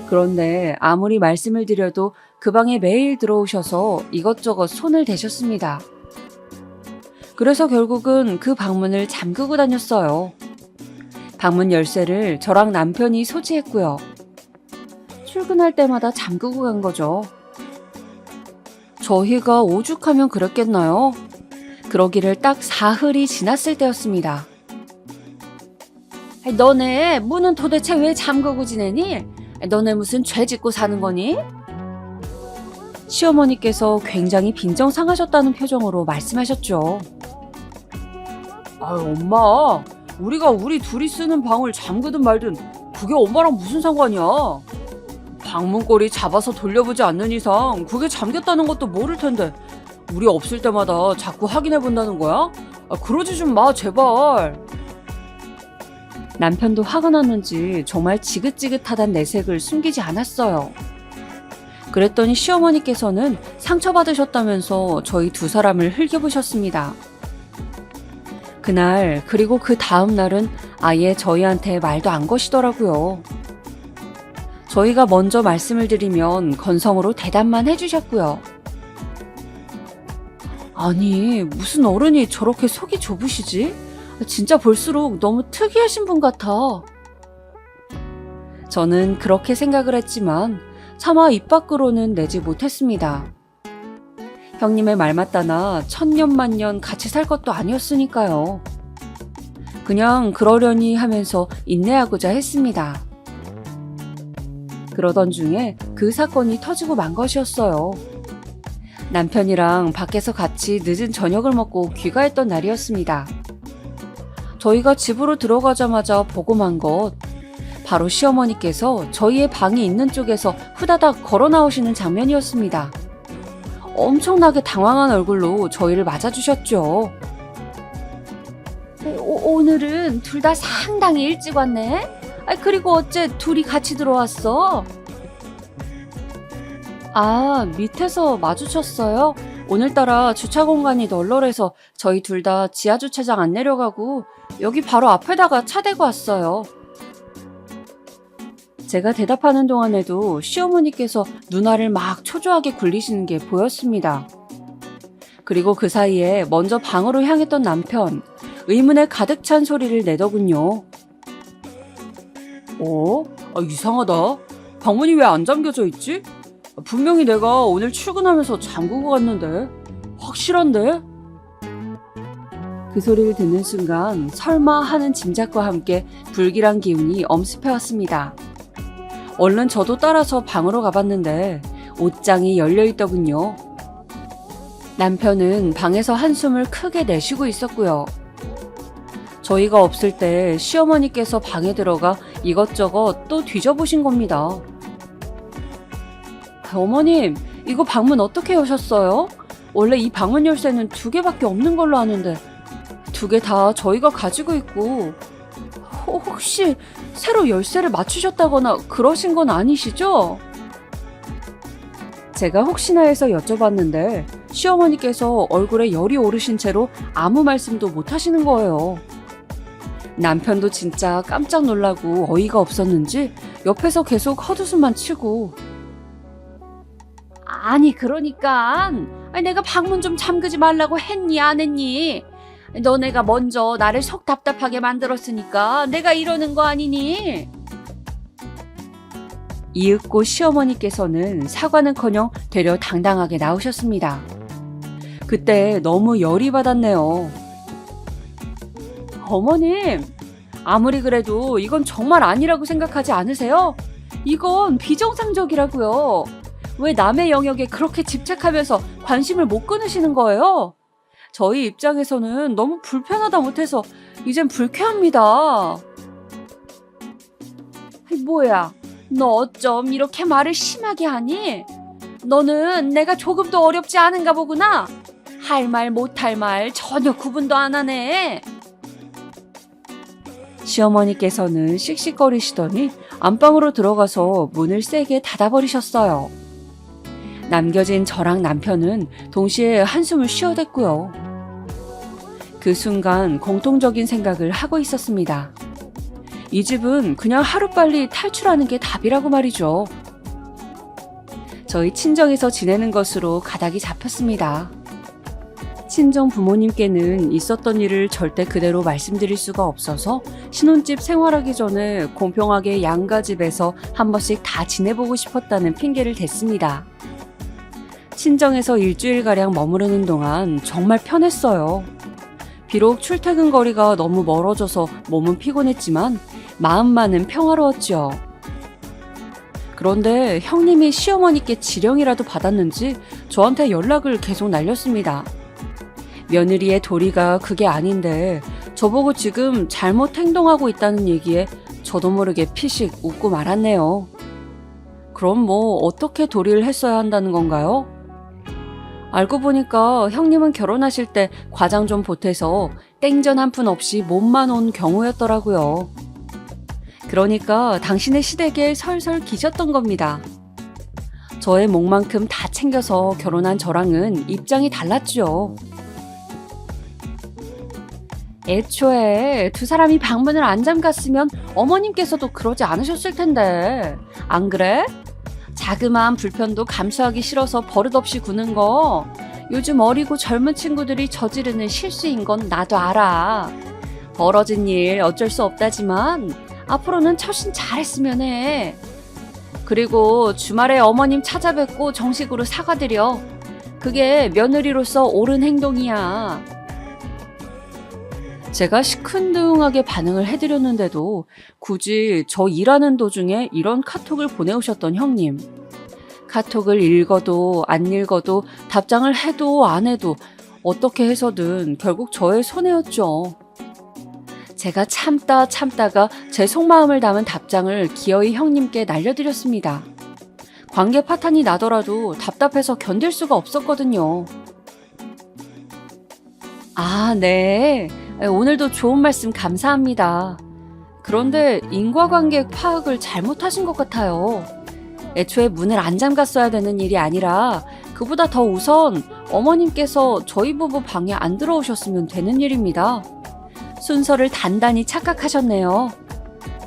그런데 아무리 말씀을 드려도 그 방에 매일 들어오셔서 이것저것 손을 대셨습니다. 그래서 결국은 그 방문을 잠그고 다녔어요. 방문 열쇠를 저랑 남편이 소지했고요. 출근할 때마다 잠그고 간 거죠. 저희가 오죽하면 그랬겠나요? 그러기를 딱 사흘이 지났을 때였습니다. 너네 문은 도대체 왜 잠그고 지내니? 너네 무슨 죄 짓고 사는 거니? 시어머니께서 굉장히 빈정상하셨다는 표정으로 말씀하셨죠. 아유, 엄마, 우리가 우리 둘이 쓰는 방을 잠그든 말든 그게 엄마랑 무슨 상관이야? 방문고리 잡아서 돌려보지 않는 이상 그게 잠겼다는 것도 모를 텐데 우리 없을 때마다 자꾸 확인해 본다는 거야? 그러지 좀 마, 제발. 남편도 화가 났는지 정말 지긋지긋하단 내색을 숨기지 않았어요. 그랬더니 시어머니께서는 상처받으셨다면서 저희 두 사람을 흘겨보셨습니다. 그날 그리고 그 다음 날은 아예 저희한테 말도 안 거시더라고요. 저희가 먼저 말씀을 드리면 건성으로 대답만 해주셨고요. 아니, 무슨 어른이 저렇게 속이 좁으시지? 진짜 볼수록 너무 특이하신 분 같아. 저는 그렇게 생각을 했지만 차마 입 밖으로는 내지 못했습니다. 형님의 말 맞다나 천년만년 같이 살 것도 아니었으니까요. 그냥 그러려니 하면서 인내하고자 했습니다. 그러던 중에 그 사건이 터지고 만 것이었어요. 남편이랑 밖에서 같이 늦은 저녁을 먹고 귀가했던 날이었습니다. 저희가 집으로 들어가자마자 보고 만 것, 바로 시어머니께서 저희의 방이 있는 쪽에서 후다닥 걸어 나오시는 장면이었습니다. 엄청나게 당황한 얼굴로 저희를 맞아주셨죠. 오늘은 둘 다 상당히 일찍 왔네? 그리고 어째 둘이 같이 들어왔어? 밑에서 마주쳤어요? 오늘따라 주차 공간이 널널해서 저희 둘 다 지하 주차장 안 내려가고 여기 바로 앞에다가 차 대고 왔어요. 제가 대답하는 동안에도 시어머니께서 누나를 막 초조하게 굴리시는 게 보였습니다. 그리고 그 사이에 먼저 방으로 향했던 남편, 의문에 가득 찬 소리를 내더군요. 이상하다. 방문이 왜 안 잠겨져 있지? 분명히 내가 오늘 출근하면서 잠그고 갔는데. 확실한데? 그 그 소리를 듣는 순간 설마 하는 짐작과 함께 불길한 기운이 엄습해왔습니다. 얼른 저도 따라서 방으로 가봤는데 옷장이 열려있더군요. 남편은 방에서 한숨을 크게 내쉬고 있었고요. 저희가 없을 때 시어머니께서 방에 들어가 이것저것 또 뒤져보신 겁니다. 어머님, 이거 방문 어떻게 여셨어요? 원래 이 방문 열쇠는 2개밖에 없는 걸로 아는데 2개 다 저희가 가지고 있고 혹시 새로 열쇠를 맞추셨다거나 그러신 건 아니시죠? 제가 혹시나 해서 여쭤봤는데 시어머니께서 얼굴에 열이 오르신 채로 아무 말씀도 못 하시는 거예요. 남편도 진짜 깜짝 놀라고 어이가 없었는지 옆에서 계속 헛웃음만 치고 아니 그러니까 내가 방문 좀 잠그지 말라고 했니 안 했니? 너네가 먼저 나를 속 답답하게 만들었으니까 내가 이러는 거 아니니? 이윽고 시어머니께서는 사과는커녕 되려 당당하게 나오셨습니다. 그때 너무 열이 받았네요. 어머님, 아무리 그래도 이건 정말 아니라고 생각하지 않으세요? 이건 비정상적이라고요. 왜 남의 영역에 그렇게 집착하면서 관심을 못 끊으시는 거예요? 저희 입장에서는 너무 불편하다 못해서 이젠 불쾌합니다. 뭐야, 너 어쩜 이렇게 말을 심하게 하니? 너는 내가 조금도 어렵지 않은가 보구나. 할 말 못할 말 전혀 구분도 안 하네. 시어머니께서는 씩씩거리시더니 안방으로 들어가서 문을 세게 닫아버리셨어요. 남겨진 저랑 남편은 동시에 한숨을 쉬어댔고요. 그 순간 공통적인 생각을 하고 있었습니다. 이 집은 그냥 하루빨리 탈출하는 게 답이라고 말이죠. 저희 친정에서 지내는 것으로 가닥이 잡혔습니다. 친정 부모님께는 있었던 일을 절대 그대로 말씀드릴 수가 없어서 신혼집 생활하기 전에 공평하게 양가 집에서 한 번씩 다 지내보고 싶었다는 핑계를 댔습니다. 친정에서 일주일가량 머무르는 동안 정말 편했어요. 비록 출퇴근 거리가 너무 멀어져서 몸은 피곤했지만 마음만은 평화로웠죠. 그런데 형님이 시어머니께 지령이라도 받았는지 저한테 연락을 계속 날렸습니다. 며느리의 도리가 그게 아닌데 저보고 지금 잘못 행동하고 있다는 얘기에 저도 모르게 피식 웃고 말았네요. 그럼 뭐 어떻게 도리를 했어야 한다는 건가요? 알고 보니까 형님은 결혼하실 때 과장 좀 보태서 땡전 한 푼 없이 몸만 온 경우였더라고요. 그러니까 당신의 시댁에 설설 기셨던 겁니다. 저의 몫만큼 다 챙겨서 결혼한 저랑은 입장이 달랐죠. 애초에 2사람이 방문을 안 잠갔으면 어머님께서도 그러지 않으셨을 텐데 안 그래? 자그마한 불편도 감수하기 싫어서 버릇없이 구는 거 요즘 어리고 젊은 친구들이 저지르는 실수인 건 나도 알아. 벌어진 일 어쩔 수 없다지만 앞으로는 처신 잘했으면 해. 그리고 주말에 어머님 찾아뵙고 정식으로 사과드려. 그게 며느리로서 옳은 행동이야. 제가 시큰둥하게 반응을 해드렸는데도 굳이 저 일하는 도중에 이런 카톡을 보내오셨던 형님. 카톡을 읽어도 안 읽어도 답장을 해도 안 해도 어떻게 해서든 결국 저의 손해였죠. 제가 참다가 제 속마음을 담은 답장을 기어이 형님께 날려드렸습니다. 관계 파탄이 나더라도 답답해서 견딜 수가 없었거든요. 아, 네. 오늘도 좋은 말씀 감사합니다. 그런데 인과관계 파악을 잘못하신 것 같아요. 애초에 문을 안 잠갔어야 되는 일이 아니라 그보다 더 우선 어머님께서 저희 부부 방에 안 들어오셨으면 되는 일입니다. 순서를 단단히 착각하셨네요.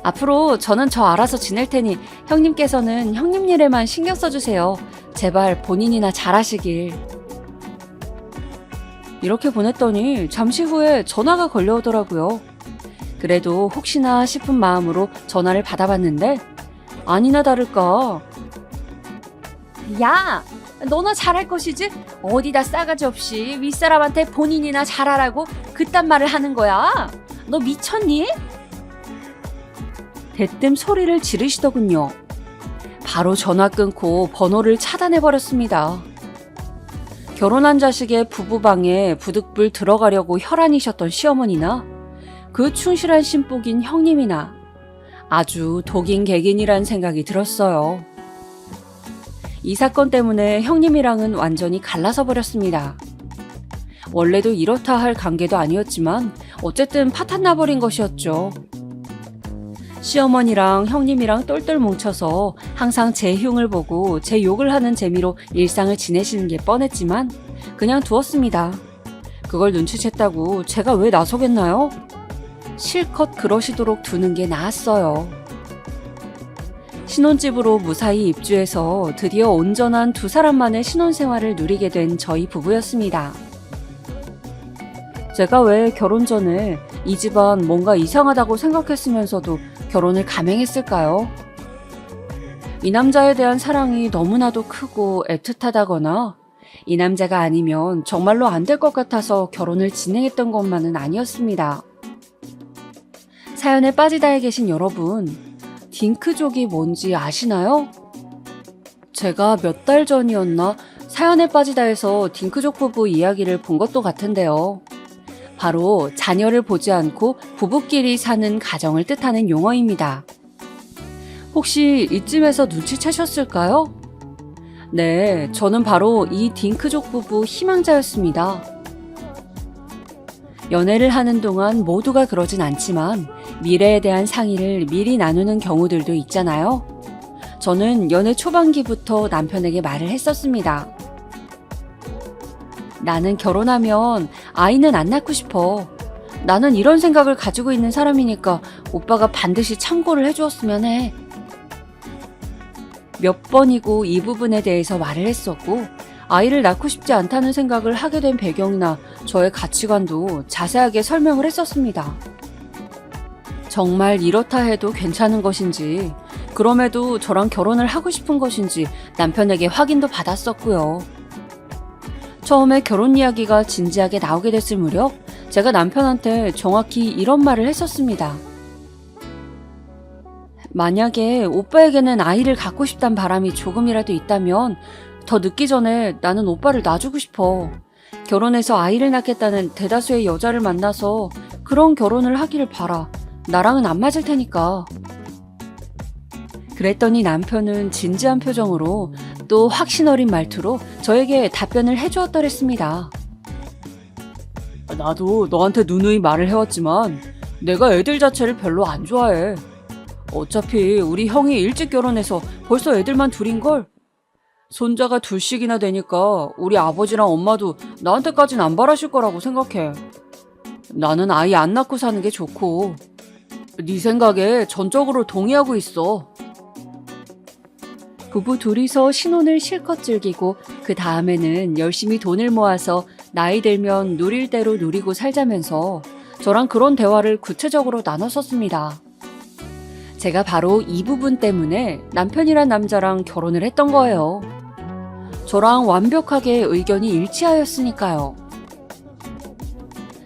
앞으로 저는 저 알아서 지낼 테니 형님께서는 형님 일에만 신경 써주세요. 제발 본인이나 잘하시길. 이렇게 보냈더니 잠시 후에 전화가 걸려오더라고요. 그래도 혹시나 싶은 마음으로 전화를 받아봤는데 아니나 다를까 야, 너나 잘할 것이지? 어디다 싸가지 없이 윗사람한테 본인이나 잘하라고 그딴 말을 하는 거야? 너 미쳤니? 대뜸 소리를 지르시더군요. 바로 전화 끊고 번호를 차단해버렸습니다. 결혼한 자식의 부부방에 부득불 들어가려고 혈안이셨던 시어머니나 그 충실한 신복인 형님이나 아주 독인객인이란 생각이 들었어요. 이 사건 때문에 형님이랑은 완전히 갈라서 버렸습니다. 원래도 이렇다 할 관계도 아니었지만 어쨌든 파탄 나버린 것이었죠. 시어머니랑 형님이랑 똘똘 뭉쳐서 항상 제 흉을 보고 제 욕을 하는 재미로 일상을 지내시는 게 뻔했지만 그냥 두었습니다. 그걸 눈치챘다고 제가 왜 나서겠나요? 실컷 그러시도록 두는 게 나았어요. 신혼집으로 무사히 입주해서 드디어 온전한 두 사람만의 신혼생활을 누리게 된 저희 부부였습니다. 제가 왜 결혼 전에 이 집안 뭔가 이상하다고 생각했으면서도 결혼을 감행했을까요? 이 남자에 대한 사랑이 너무나도 크고 애틋하다거나 이 남자가 아니면 정말로 안 될 것 같아서 결혼을 진행했던 것만은 아니었습니다. 사연에 빠지다에 계신 여러분, 딩크족이 뭔지 아시나요? 제가 몇 달 전이었나 사연에 빠지다에서 딩크족 부부 이야기를 본 것도 같은데요. 바로 자녀를 보지 않고 부부끼리 사는 가정을 뜻하는 용어입니다. 혹시 이쯤에서 눈치채셨을까요? 네, 저는 바로 이 딩크족 부부 희망자였습니다. 연애를 하는 동안 모두가 그러진 않지만 미래에 대한 상의를 미리 나누는 경우들도 있잖아요. 저는 연애 초반기부터 남편에게 말을 했었습니다. 나는 결혼하면 아이는 안 낳고 싶어. 나는 이런 생각을 가지고 있는 사람이니까 오빠가 반드시 참고를 해주었으면 해. 몇 번이고 이 부분에 대해서 말을 했었고 아이를 낳고 싶지 않다는 생각을 하게 된 배경이나 저의 가치관도 자세하게 설명을 했었습니다. 정말 이렇다 해도 괜찮은 것인지 그럼에도 저랑 결혼을 하고 싶은 것인지 남편에게 확인도 받았었고요. 처음에 결혼 이야기가 진지하게 나오게 됐을 무렵 제가 남편한테 정확히 이런 말을 했었습니다. 만약에 오빠에게는 아이를 갖고 싶단 바람이 조금이라도 있다면 더 늦기 전에 나는 오빠를 놔주고 싶어. 결혼해서 아이를 낳겠다는 대다수의 여자를 만나서 그런 결혼을 하기를 바라. 나랑은 안 맞을 테니까. 그랬더니 남편은 진지한 표정으로 또 확신 어린 말투로 저에게 답변을 해주었더랬습니다. 나도 너한테 누누이 말을 해왔지만 내가 애들 자체를 별로 안 좋아해. 어차피 우리 형이 일찍 결혼해서 벌써 애들만 둘인걸. 손자가 둘씩이나 되니까 우리 아버지랑 엄마도 나한테까진 안 바라실 거라고 생각해. 나는 아이 안 낳고 사는 게 좋고. 네 생각에 전적으로 동의하고 있어. 부부 둘이서 신혼을 실컷 즐기고 그 다음에는 열심히 돈을 모아서 나이 들면 누릴 대로 누리고 살자면서 저랑 그런 대화를 구체적으로 나눴었습니다. 제가 바로 이 부분 때문에 남편이란 남자랑 결혼을 했던 거예요. 저랑 완벽하게 의견이 일치하였으니까요.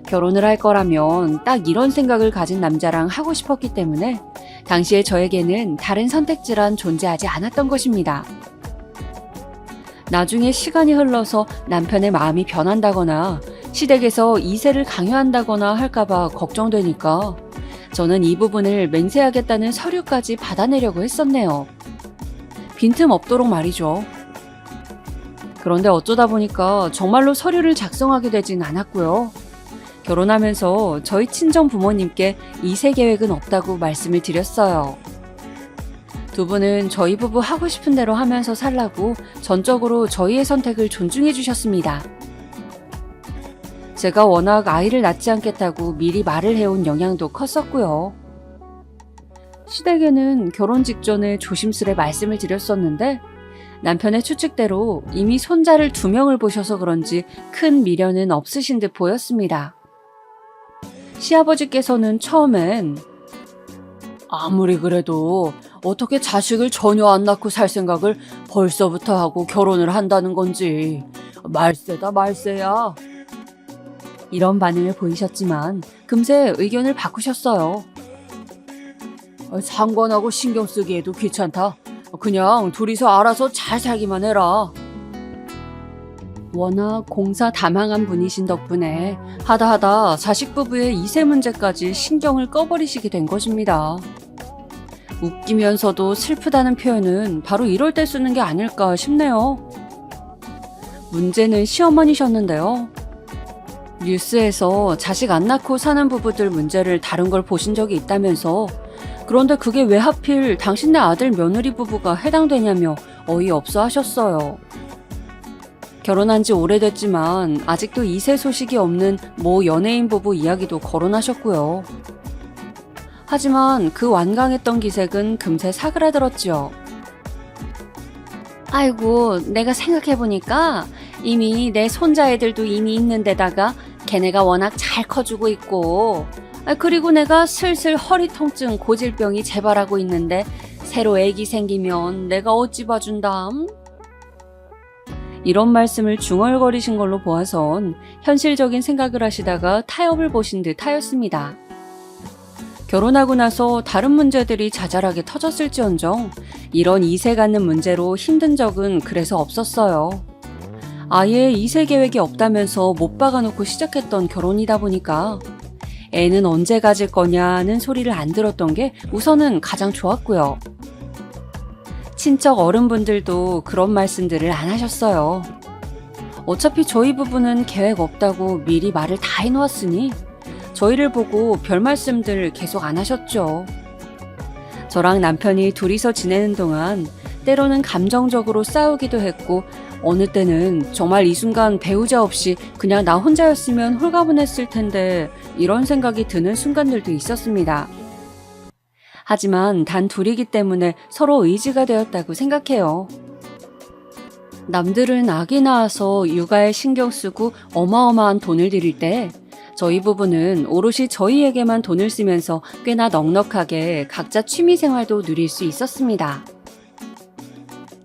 결혼을 할 거라면 딱 이런 생각을 가진 남자랑 하고 싶었기 때문에 당시에 저에게는 다른 선택지란 존재하지 않았던 것입니다. 나중에 시간이 흘러서 남편의 마음이 변한다거나 시댁에서 2세를 강요한다거나 할까봐 걱정되니까 저는 이 부분을 맹세하겠다는 서류까지 받아내려고 했었네요. 빈틈 없도록 말이죠. 그런데 어쩌다 보니까 정말로 서류를 작성하게 되진 않았고요. 결혼하면서 저희 친정 부모님께 2세 계획은 없다고 말씀을 드렸어요. 두 분은 저희 부부 하고 싶은 대로 하면서 살라고 전적으로 저희의 선택을 존중해 주셨습니다. 제가 워낙 아이를 낳지 않겠다고 미리 말을 해온 영향도 컸었고요. 시댁에는 결혼 직전에 조심스레 말씀을 드렸었는데 남편의 추측대로 이미 손자를 2명을 보셔서 그런지 큰 미련은 없으신 듯 보였습니다. 시아버지께서는 처음엔 아무리 그래도 어떻게 자식을 전혀 안 낳고 살 생각을 벌써부터 하고 결혼을 한다는 건지. 말세다 말세야. 이런 반응을 보이셨지만 금세 의견을 바꾸셨어요. 상관하고 신경 쓰기에도 귀찮다. 그냥 둘이서 알아서 잘 살기만 해라. 워낙 공사다망한 분이신 덕분에 하다하다 자식 부부의 이세 문제까지 신경을 꺼버리시게 된 것입니다. 웃기면서도 슬프다는 표현은 바로 이럴 때 쓰는 게 아닐까 싶네요. 문제는 시어머니셨는데요. 뉴스에서 자식 안 낳고 사는 부부들 문제를 다룬 걸 보신 적이 있다면서, 그런데 그게 왜 하필 당신네 아들 며느리 부부가 해당되냐며 어이없어 하셨어요. 결혼한 지 오래됐지만 아직도 이세 소식이 없는 모 연예인 부부 이야기도 거론하셨고요. 하지만 그 완강했던 기색은 금세 사그라들었지요. 아이고, 내가 생각해보니까 이미 내 손자애들도 이미 있는 데다가 걔네가 워낙 잘 커주고 있고, 그리고 내가 슬슬 허리 통증 고질병이 재발하고 있는데 새로 애기 생기면 내가 어찌 봐준담? 이런 말씀을 중얼거리신 걸로 보아선 현실적인 생각을 하시다가 타협을 보신 듯 하였습니다. 결혼하고 나서 다른 문제들이 자잘하게 터졌을지언정 이런 이세 갖는 문제로 힘든 적은 그래서 없었어요. 아예 이세 계획이 없다면서 못 박아놓고 시작했던 결혼이다 보니까 애는 언제 가질 거냐는 소리를 안 들었던 게 우선은 가장 좋았고요. 친척 어른분들도 그런 말씀들을 안 하셨어요. 어차피 저희 부부는 계획 없다고 미리 말을 다 해놓았으니 저희를 보고 별 말씀들 계속 안 하셨죠. 저랑 남편이 둘이서 지내는 동안 때로는 감정적으로 싸우기도 했고, 어느 때는 정말 이 순간 배우자 없이 그냥 나 혼자였으면 홀가분했을 텐데 이런 생각이 드는 순간들도 있었습니다. 하지만 단 둘이기 때문에 서로 의지가 되었다고 생각해요. 남들은 아기 낳아서 육아에 신경 쓰고 어마어마한 돈을 들일 때 저희 부부는 오롯이 저희에게만 돈을 쓰면서 꽤나 넉넉하게 각자 취미생활도 누릴 수 있었습니다.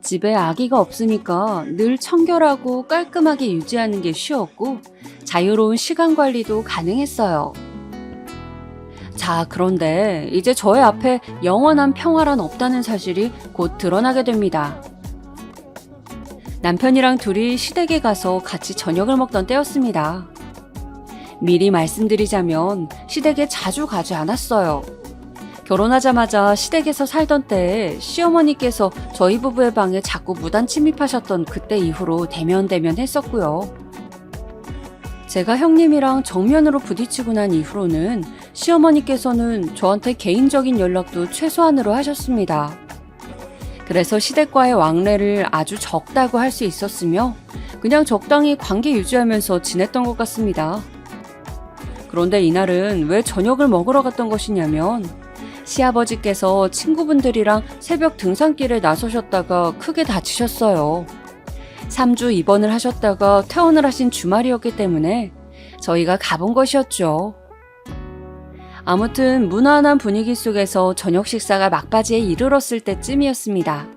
집에 아기가 없으니까 늘 청결하고 깔끔하게 유지하는 게 쉬웠고 자유로운 시간 관리도 가능했어요. 자, 그런데 이제 저의 앞에 영원한 평화란 없다는 사실이 곧 드러나게 됩니다. 남편이랑 둘이 시댁에 가서 같이 저녁을 먹던 때였습니다. 미리 말씀드리자면 시댁에 자주 가지 않았어요. 결혼하자마자 시댁에서 살던 때에 시어머니께서 저희 부부의 방에 자꾸 무단 침입하셨던 그때 이후로 대면대면 했었고요. 제가 형님이랑 정면으로 부딪히고 난 이후로는 시어머니께서는 저한테 개인적인 연락도 최소한으로 하셨습니다. 그래서 시댁과의 왕래를 아주 적다고 할 수 있었으며 그냥 적당히 관계 유지하면서 지냈던 것 같습니다. 그런데 이날은 왜 저녁을 먹으러 갔던 것이냐면 시아버지께서 친구분들이랑 새벽 등산길에 나서셨다가 크게 다치셨어요. 3주 입원을 하셨다가 퇴원을 하신 주말이었기 때문에 저희가 가본 것이었죠. 아무튼 무난한 분위기 속에서 저녁 식사가 막바지에 이르렀을 때쯤이었습니다.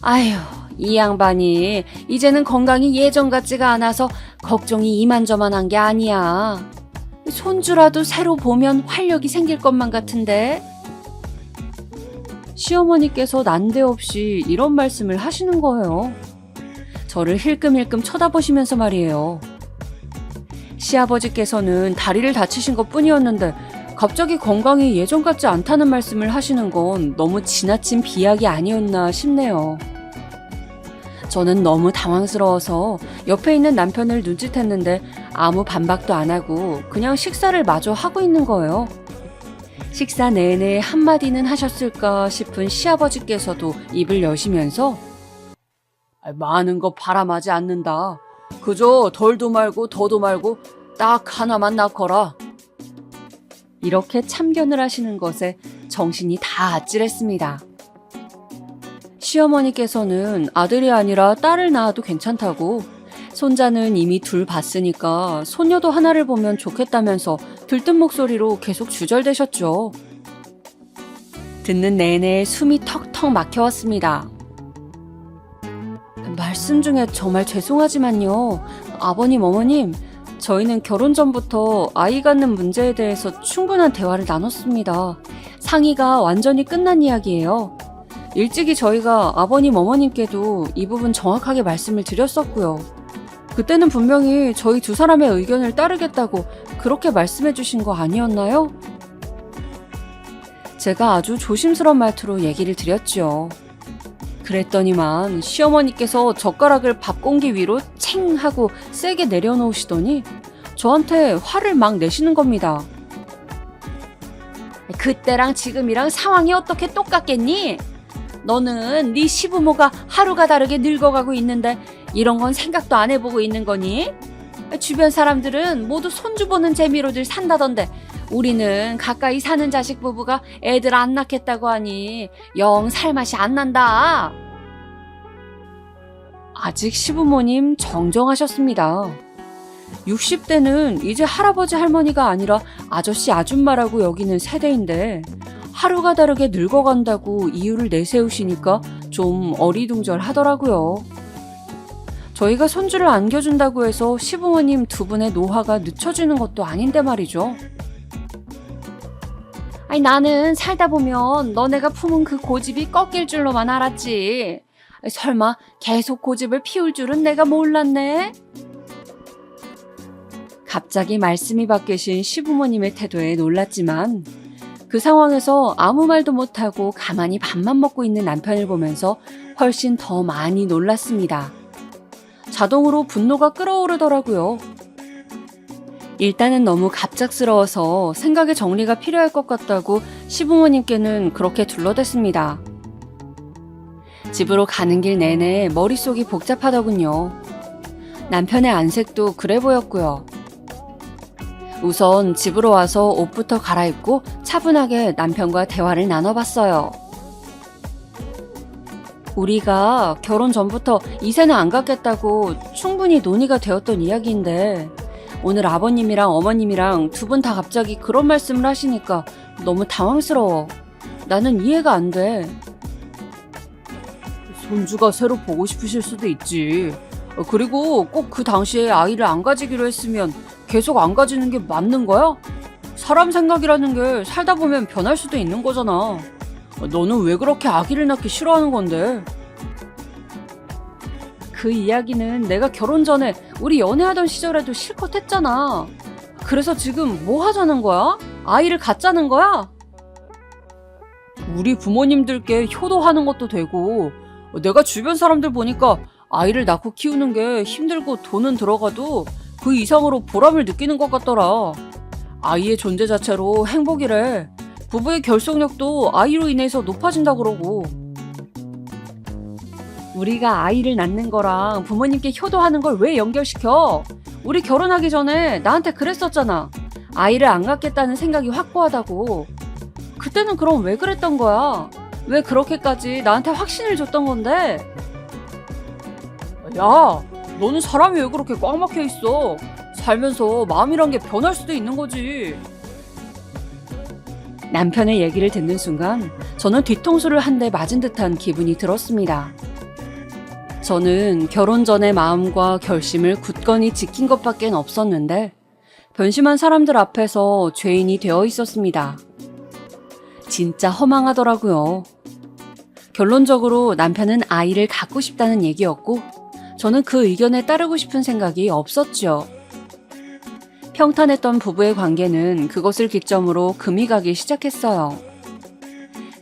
아휴, 이 양반이 이제는 건강이 예전 같지가 않아서 걱정이 이만저만한 게 아니야. 손주라도 새로 보면 활력이 생길 것만 같은데. 시어머니께서 난데없이 이런 말씀을 하시는 거예요. 저를 힐끔힐끔 쳐다보시면서 말이에요. 시아버지께서는 다리를 다치신 것 뿐이었는데 갑자기 건강이 예전 같지 않다는 말씀을 하시는 건 너무 지나친 비약이 아니었나 싶네요. 저는 너무 당황스러워서 옆에 있는 남편을 눈짓했는데 아무 반박도 안 하고 그냥 식사를 마저 하고 있는 거예요. 식사 내내 한마디는 하셨을까 싶은 시아버지께서도 입을 여시면서 많은 거 바람하지 않는다. 그저 덜도 말고 더도 말고 딱 하나만 낳거라. 이렇게 참견을 하시는 것에 정신이 다 아찔했습니다. 시어머니께서는 아들이 아니라 딸을 낳아도 괜찮다고, 손자는 이미 둘 봤으니까 손녀도 하나를 보면 좋겠다면서 들뜬 목소리로 계속 주절대셨죠. 듣는 내내 숨이 턱턱 막혀왔습니다. 말씀 중에 정말 죄송하지만요. 아버님, 어머님, 저희는 결혼 전부터 아이 갖는 문제에 대해서 충분한 대화를 나눴습니다. 상의가 완전히 끝난 이야기예요. 일찍이 저희가 아버님, 어머님께도 이 부분 정확하게 말씀을 드렸었고요. 그때는 분명히 저희 두 사람의 의견을 따르겠다고 그렇게 말씀해 주신 거 아니었나요? 제가 아주 조심스러운 말투로 얘기를 드렸죠. 그랬더니만 시어머니께서 젓가락을 밥 공기 위로 챙 하고 세게 내려놓으시더니 저한테 화를 막 내시는 겁니다. 그때랑 지금이랑 상황이 어떻게 똑같겠니? 너는 네 시부모가 하루가 다르게 늙어가고 있는데 이런 건 생각도 안 해보고 있는 거니? 주변 사람들은 모두 손주 보는 재미로들 산다던데 우리는 가까이 사는 자식 부부가 애들 안 낳겠다고 하니 영 살맛이 안 난다. 아직 시부모님 정정하셨습니다. 60대는 이제 할아버지 할머니가 아니라 아저씨 아줌마라고 여기는 세대인데 하루가 다르게 늙어간다고 이유를 내세우시니까 좀 어리둥절하더라고요. 저희가 손주를 안겨준다고 해서 시부모님 두 분의 노화가 늦춰지는 것도 아닌데 말이죠. 아니 나는 살다 보면 너네가 품은 그 고집이 꺾일 줄로만 알았지. 설마 계속 고집을 피울 줄은 내가 몰랐네. 갑자기 말씀이 바뀌신 시부모님의 태도에 놀랐지만 그 상황에서 아무 말도 못하고 가만히 밥만 먹고 있는 남편을 보면서 훨씬 더 많이 놀랐습니다. 자동으로 분노가 끓어오르더라고요. 일단은 너무 갑작스러워서 생각의 정리가 필요할 것 같다고 시부모님께는 그렇게 둘러댔습니다. 집으로 가는 길 내내 머릿속이 복잡하더군요. 남편의 안색도 그래 보였고요. 우선 집으로 와서 옷부터 갈아입고 차분하게 남편과 대화를 나눠봤어요. 우리가 결혼 전부터 이세는 안 갖겠다고 충분히 논의가 되었던 이야기인데 오늘 아버님이랑 어머님이랑 두 분 다 갑자기 그런 말씀을 하시니까 너무 당황스러워. 나는 이해가 안 돼. 손주가 새로 보고 싶으실 수도 있지. 그리고 꼭 그 당시에 아이를 안 가지기로 했으면 계속 안 가지는 게 맞는 거야? 사람 생각이라는 게 살다 보면 변할 수도 있는 거잖아. 너는 왜 그렇게 아기를 낳기 싫어하는 건데? 그 이야기는 내가 결혼 전에 우리 연애하던 시절에도 실컷 했잖아. 그래서 지금 뭐 하자는 거야? 아이를 갖자는 거야? 우리 부모님들께 효도하는 것도 되고 내가 주변 사람들 보니까 아이를 낳고 키우는 게 힘들고 돈은 들어가도 그 이상으로 보람을 느끼는 것 같더라. 아이의 존재 자체로 행복이래. 부부의 결속력도 아이로 인해서 높아진다 그러고. 우리가 아이를 낳는 거랑 부모님께 효도하는 걸 왜 연결시켜? 우리 결혼하기 전에 나한테 그랬었잖아. 아이를 안 갖겠다는 생각이 확고하다고. 그때는 그럼 왜 그랬던 거야? 왜 그렇게까지 나한테 확신을 줬던 건데? 야, 너는 사람이 왜 그렇게 꽉 막혀 있어? 살면서 마음이란 게 변할 수도 있는 거지. 남편의 얘기를 듣는 순간 저는 뒤통수를 한 대 맞은 듯한 기분이 들었습니다. 저는 결혼 전의 마음과 결심을 굳건히 지킨 것밖엔 없었는데 변심한 사람들 앞에서 죄인이 되어 있었습니다. 진짜 허망하더라고요. 결론적으로 남편은 아이를 갖고 싶다는 얘기였고 저는 그 의견에 따르고 싶은 생각이 없었죠. 평탄했던 부부의 관계는 그것을 기점으로 금이 가기 시작했어요.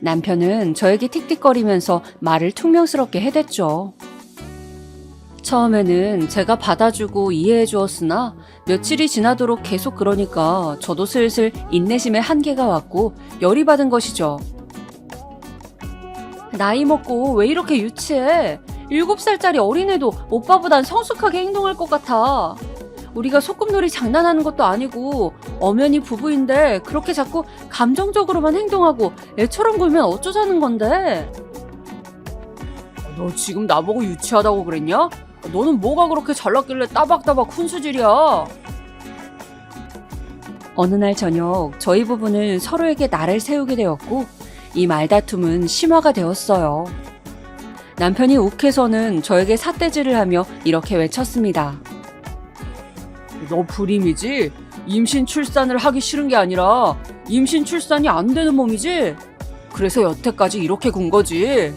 남편은 저에게 틱틱거리면서 말을 퉁명스럽게 해댔죠. 처음에는 제가 받아주고 이해해 주었으나 며칠이 지나도록 계속 그러니까 저도 슬슬 인내심의 한계가 왔고 열이 받은 것이죠. 나이 먹고 왜 이렇게 유치해? 7살짜리 어린애도 오빠보단 성숙하게 행동할 것 같아. 우리가 소꿉놀이 장난하는 것도 아니고 엄연히 부부인데 그렇게 자꾸 감정적으로만 행동하고 애처럼 굴면 어쩌자는 건데? 너 지금 나보고 유치하다고 그랬냐? 너는 뭐가 그렇게 잘났길래 따박따박 훈수질이야? 어느 날 저녁 저희 부부는 서로에게 날을 세우게 되었고 이 말다툼은 심화가 되었어요. 남편이 욱해서는 저에게 삿대질을 하며 이렇게 외쳤습니다. 너 불임이지? 임신 출산을 하기 싫은 게 아니라 임신 출산이 안 되는 몸이지? 그래서 여태까지 이렇게 군 거지.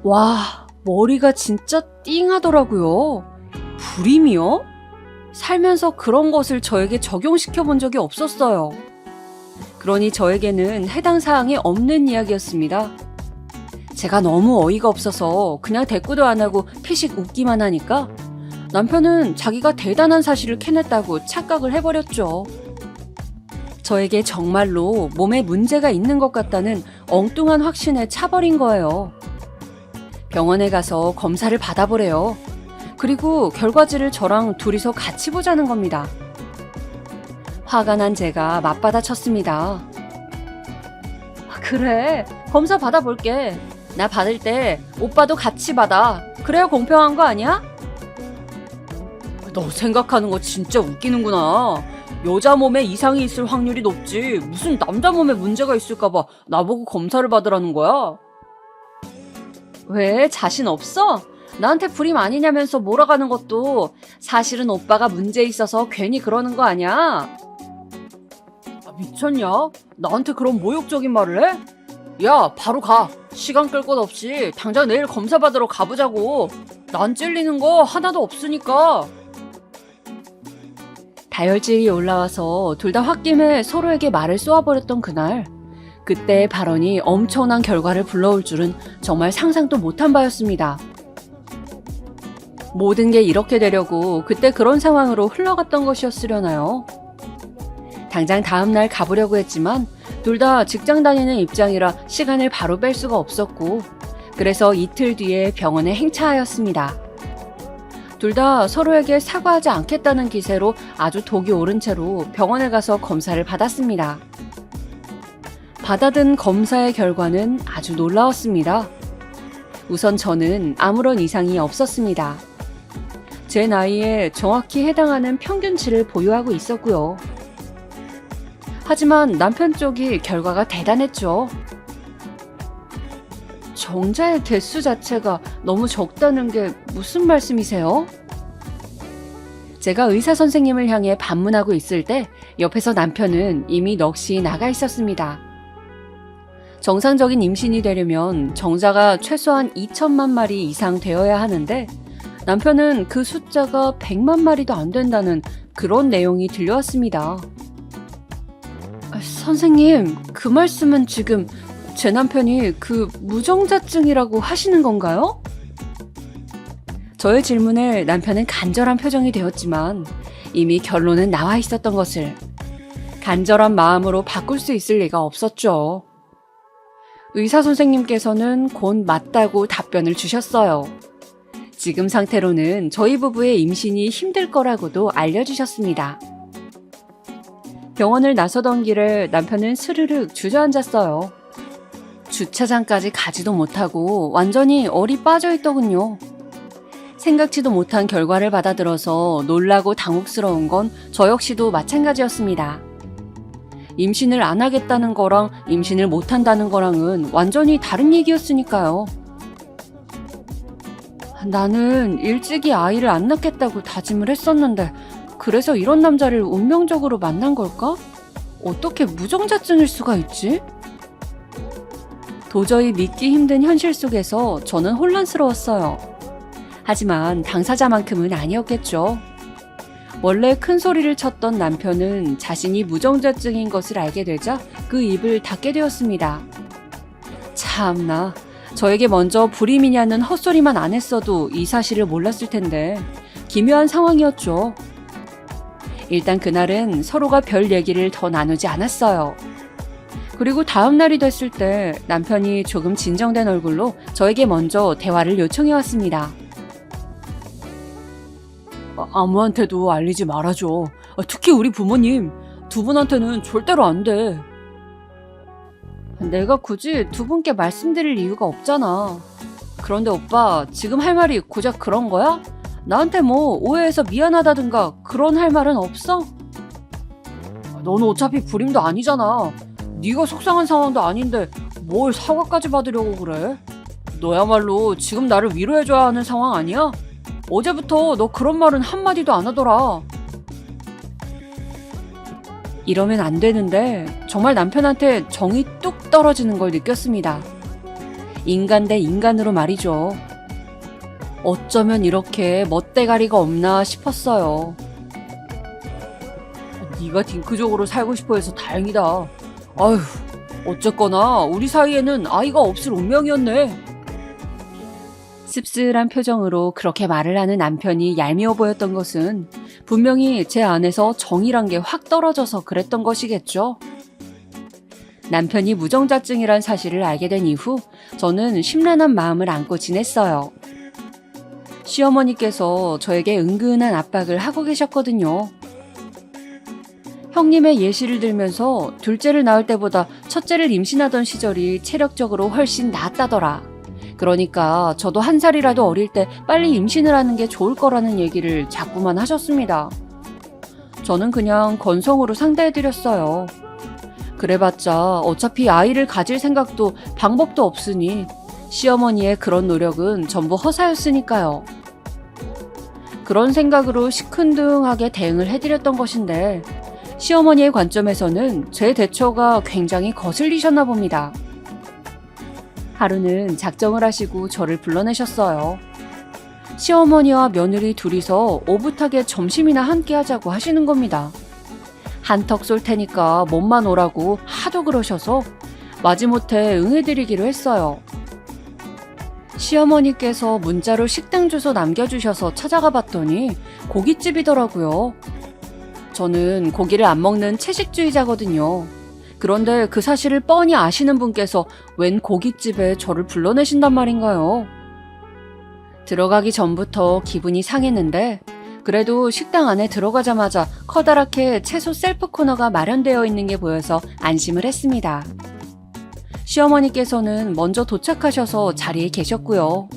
와, 머리가 진짜 띵하더라고요. 불임이요? 살면서 그런 것을 저에게 적용시켜 본 적이 없었어요. 그러니 저에게는 해당 사항이 없는 이야기였습니다. 제가 너무 어이가 없어서 그냥 대꾸도 안 하고 피식 웃기만 하니까 남편은 자기가 대단한 사실을 캐냈다고 착각을 해버렸죠. 저에게 정말로 몸에 문제가 있는 것 같다는 엉뚱한 확신에 차버린 거예요. 병원에 가서 검사를 받아보래요. 그리고 결과지를 저랑 둘이서 같이 보자는 겁니다. 화가 난 제가 맞받아쳤습니다. 그래, 검사 받아볼게. 나 받을 때 오빠도 같이 받아. 그래야 공평한 거 아니야? 너 생각하는 거 진짜 웃기는구나. 여자 몸에 이상이 있을 확률이 높지 무슨 남자 몸에 문제가 있을까봐 나보고 검사를 받으라는 거야? 왜? 자신 없어? 나한테 불임 아니냐면서 몰아가는 것도 사실은 오빠가 문제 있어서 괜히 그러는 거 아니야? 미쳤냐? 나한테 그런 모욕적인 말을 해? 야, 바로 가. 시간 끌 것 없이 당장 내일 검사 받으러 가보자고. 난 찔리는 거 하나도 없으니까. 다혈질이 올라와서 둘 다 홧김에 서로에게 말을 쏘아버렸던 그날. 그때의 발언이 엄청난 결과를 불러올 줄은 정말 상상도 못한 바였습니다. 모든 게 이렇게 되려고 그때 그런 상황으로 흘러갔던 것이었으려나요? 당장 다음날 가보려고 했지만 둘 다 직장 다니는 입장이라 시간을 바로 뺄 수가 없었고 그래서 이틀 뒤에 병원에 행차하였습니다. 둘 다 서로에게 사과하지 않겠다는 기세로 아주 독이 오른 채로 병원에 가서 검사를 받았습니다. 받아든 검사의 결과는 아주 놀라웠습니다. 우선 저는 아무런 이상이 없었습니다. 제 나이에 정확히 해당하는 평균치를 보유하고 있었고요. 하지만 남편 쪽이 결과가 대단했죠. 정자의 개수 자체가 너무 적다는 게 무슨 말씀이세요? 제가 의사 선생님을 향해 반문하고 있을 때 옆에서 남편은 이미 넋이 나가 있었습니다. 정상적인 임신이 되려면 정자가 최소한 2천만 마리 이상 되어야 하는데 남편은 그 숫자가 100만 마리도 안 된다는 그런 내용이 들려왔습니다. 선생님, 그 말씀은 지금 제 남편이 그 무정자증이라고 하시는 건가요? 저의 질문에 남편은 간절한 표정이 되었지만 이미 결론은 나와 있었던 것을 간절한 마음으로 바꿀 수 있을 리가 없었죠. 의사 선생님께서는 곧 맞다고 답변을 주셨어요. 지금 상태로는 저희 부부의 임신이 힘들 거라고도 알려주셨습니다. 병원을 나서던 길에 남편은 스르륵 주저앉았어요. 주차장까지 가지도 못하고 완전히 얼이 빠져있더군요. 생각지도 못한 결과를 받아들어서 놀라고 당혹스러운 건 저 역시도 마찬가지였습니다. 임신을 안 하겠다는 거랑 임신을 못 한다는 거랑은 완전히 다른 얘기였으니까요. 나는 일찍이 아이를 안 낳겠다고 다짐을 했었는데 그래서 이런 남자를 운명적으로 만난 걸까? 어떻게 무정자증일 수가 있지? 도저히 믿기 힘든 현실 속에서 저는 혼란스러웠어요. 하지만 당사자만큼은 아니었겠죠. 원래 큰 소리를 쳤던 남편은 자신이 무정자증인 것을 알게 되자 그 입을 닫게 되었습니다. 참나, 저에게 먼저 불임이냐는 헛소리만 안 했어도 이 사실을 몰랐을 텐데 기묘한 상황이었죠. 일단 그날은 서로가 별 얘기를 더 나누지 않았어요. 그리고 다음 날이 됐을 때 남편이 조금 진정된 얼굴로 저에게 먼저 대화를 요청해 왔습니다. 아무한테도 알리지 말아줘. 특히 우리 부모님, 두 분한테는 절대로 안 돼. 내가 굳이 두 분께 말씀드릴 이유가 없잖아. 그런데 오빠, 지금 할 말이 고작 그런 거야? 나한테 뭐 오해해서 미안하다든가 그런 할 말은 없어? 너는 어차피 불임도 아니잖아. 네가 속상한 상황도 아닌데 뭘 사과까지 받으려고 그래? 너야말로 지금 나를 위로해줘야 하는 상황 아니야? 어제부터 너 그런 말은 한마디도 안 하더라. 이러면 안 되는데 정말 남편한테 정이 뚝 떨어지는 걸 느꼈습니다. 인간 대 인간으로 말이죠. 어쩌면 이렇게 멋대가리가 없나 싶었어요. 네가 딩크족으로 살고 싶어 해서 다행이다. 아휴, 어쨌거나 우리 사이에는 아이가 없을 운명이었네. 씁쓸한 표정으로 그렇게 말을 하는 남편이 얄미워 보였던 것은 분명히 제 안에서 정이란 게 확 떨어져서 그랬던 것이겠죠. 남편이 무정자증이란 사실을 알게 된 이후 저는 심란한 마음을 안고 지냈어요. 시어머니께서 저에게 은근한 압박을 하고 계셨거든요. 형님의 예시를 들면서 둘째를 낳을 때보다 첫째를 임신하던 시절이 체력적으로 훨씬 낫다더라. 그러니까 저도 한 살이라도 어릴 때 빨리 임신을 하는 게 좋을 거라는 얘기를 자꾸만 하셨습니다. 저는 그냥 건성으로 상대해드렸어요. 그래봤자 어차피 아이를 가질 생각도 방법도 없으니 시어머니의 그런 노력은 전부 허사였으니까요. 그런 생각으로 시큰둥하게 대응을 해드렸던 것인데 시어머니의 관점에서는 제 대처가 굉장히 거슬리셨나 봅니다. 하루는 작정을 하시고 저를 불러내셨어요. 시어머니와 며느리 둘이서 오붓하게 점심이나 함께 하자고 하시는 겁니다. 한턱 쏠 테니까 몸만 오라고 하도 그러셔서 마지못해 응해드리기로 했어요. 시어머니께서 문자로 식당 주소 남겨주셔서 찾아가 봤더니 고깃집이더라고요. 저는 고기를 안 먹는 채식주의자거든요. 그런데 그 사실을 뻔히 아시는 분께서 웬 고깃집에 저를 불러내신단 말인가요? 들어가기 전부터 기분이 상했는데 그래도 식당 안에 들어가자마자 커다랗게 채소 셀프 코너가 마련되어 있는 게 보여서 안심을 했습니다. 시어머니께서는 먼저 도착하셔서 자리에 계셨고요.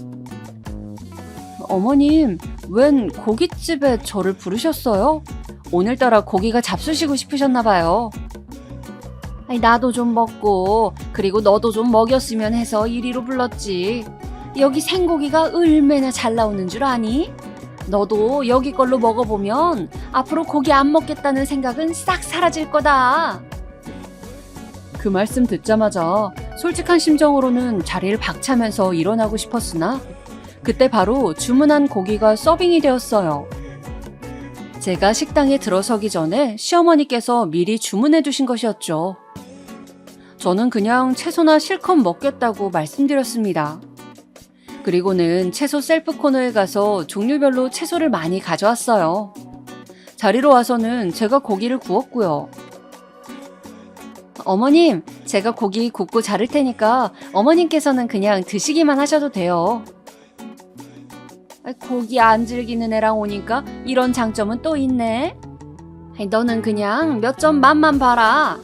어머님, 웬 고깃집에 저를 부르셨어요? 오늘따라 고기가 잡수시고 싶으셨나 봐요. 나도 좀 먹고 그리고 너도 좀 먹였으면 해서 이리로 불렀지. 여기 생고기가 얼마나 잘 나오는 줄 아니? 너도 여기 걸로 먹어보면 앞으로 고기 안 먹겠다는 생각은 싹 사라질 거다. 그 말씀 듣자마자 솔직한 심정으로는 자리를 박차면서 일어나고 싶었으나 그때 바로 주문한 고기가 서빙이 되었어요. 제가 식당에 들어서기 전에 시어머니께서 미리 주문해 두신 것이었죠. 저는 그냥 채소나 실컷 먹겠다고 말씀드렸습니다. 그리고는 채소 셀프 코너에 가서 종류별로 채소를 많이 가져왔어요. 자리로 와서는 제가 고기를 구웠고요. 어머님, 제가 고기 굽고 자를 테니까 어머님께서는 그냥 드시기만 하셔도 돼요. 고기 안 즐기는 애랑 오니까 이런 장점은 또 있네. 너는 그냥 몇 점 맛만 봐라.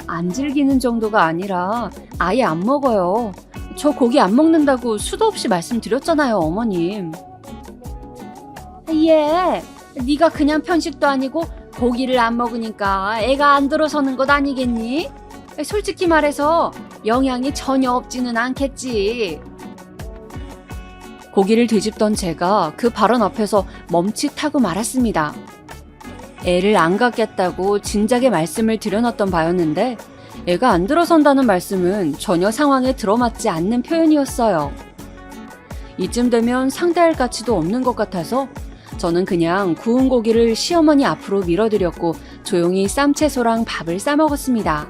안 즐기는 정도가 아니라 아예 안 먹어요. 저 고기 안 먹는다고 수도 없이 말씀드렸잖아요, 어머님. 예, 네가 그냥 편식도 아니고 고기를 안 먹으니까 애가 안 들어서는 것 아니겠니? 솔직히 말해서 영양이 전혀 없지는 않겠지. 고기를 뒤집던 제가 그 발언 앞에서 멈칫하고 말았습니다. 애를 안 갖겠다고 진작에 말씀을 드려놨던 바였는데 애가 안 들어선다는 말씀은 전혀 상황에 들어맞지 않는 표현이었어요. 이쯤 되면 상대할 가치도 없는 것 같아서 저는 그냥 구운 고기를 시어머니 앞으로 밀어드렸고 조용히 쌈채소랑 밥을 싸먹었습니다.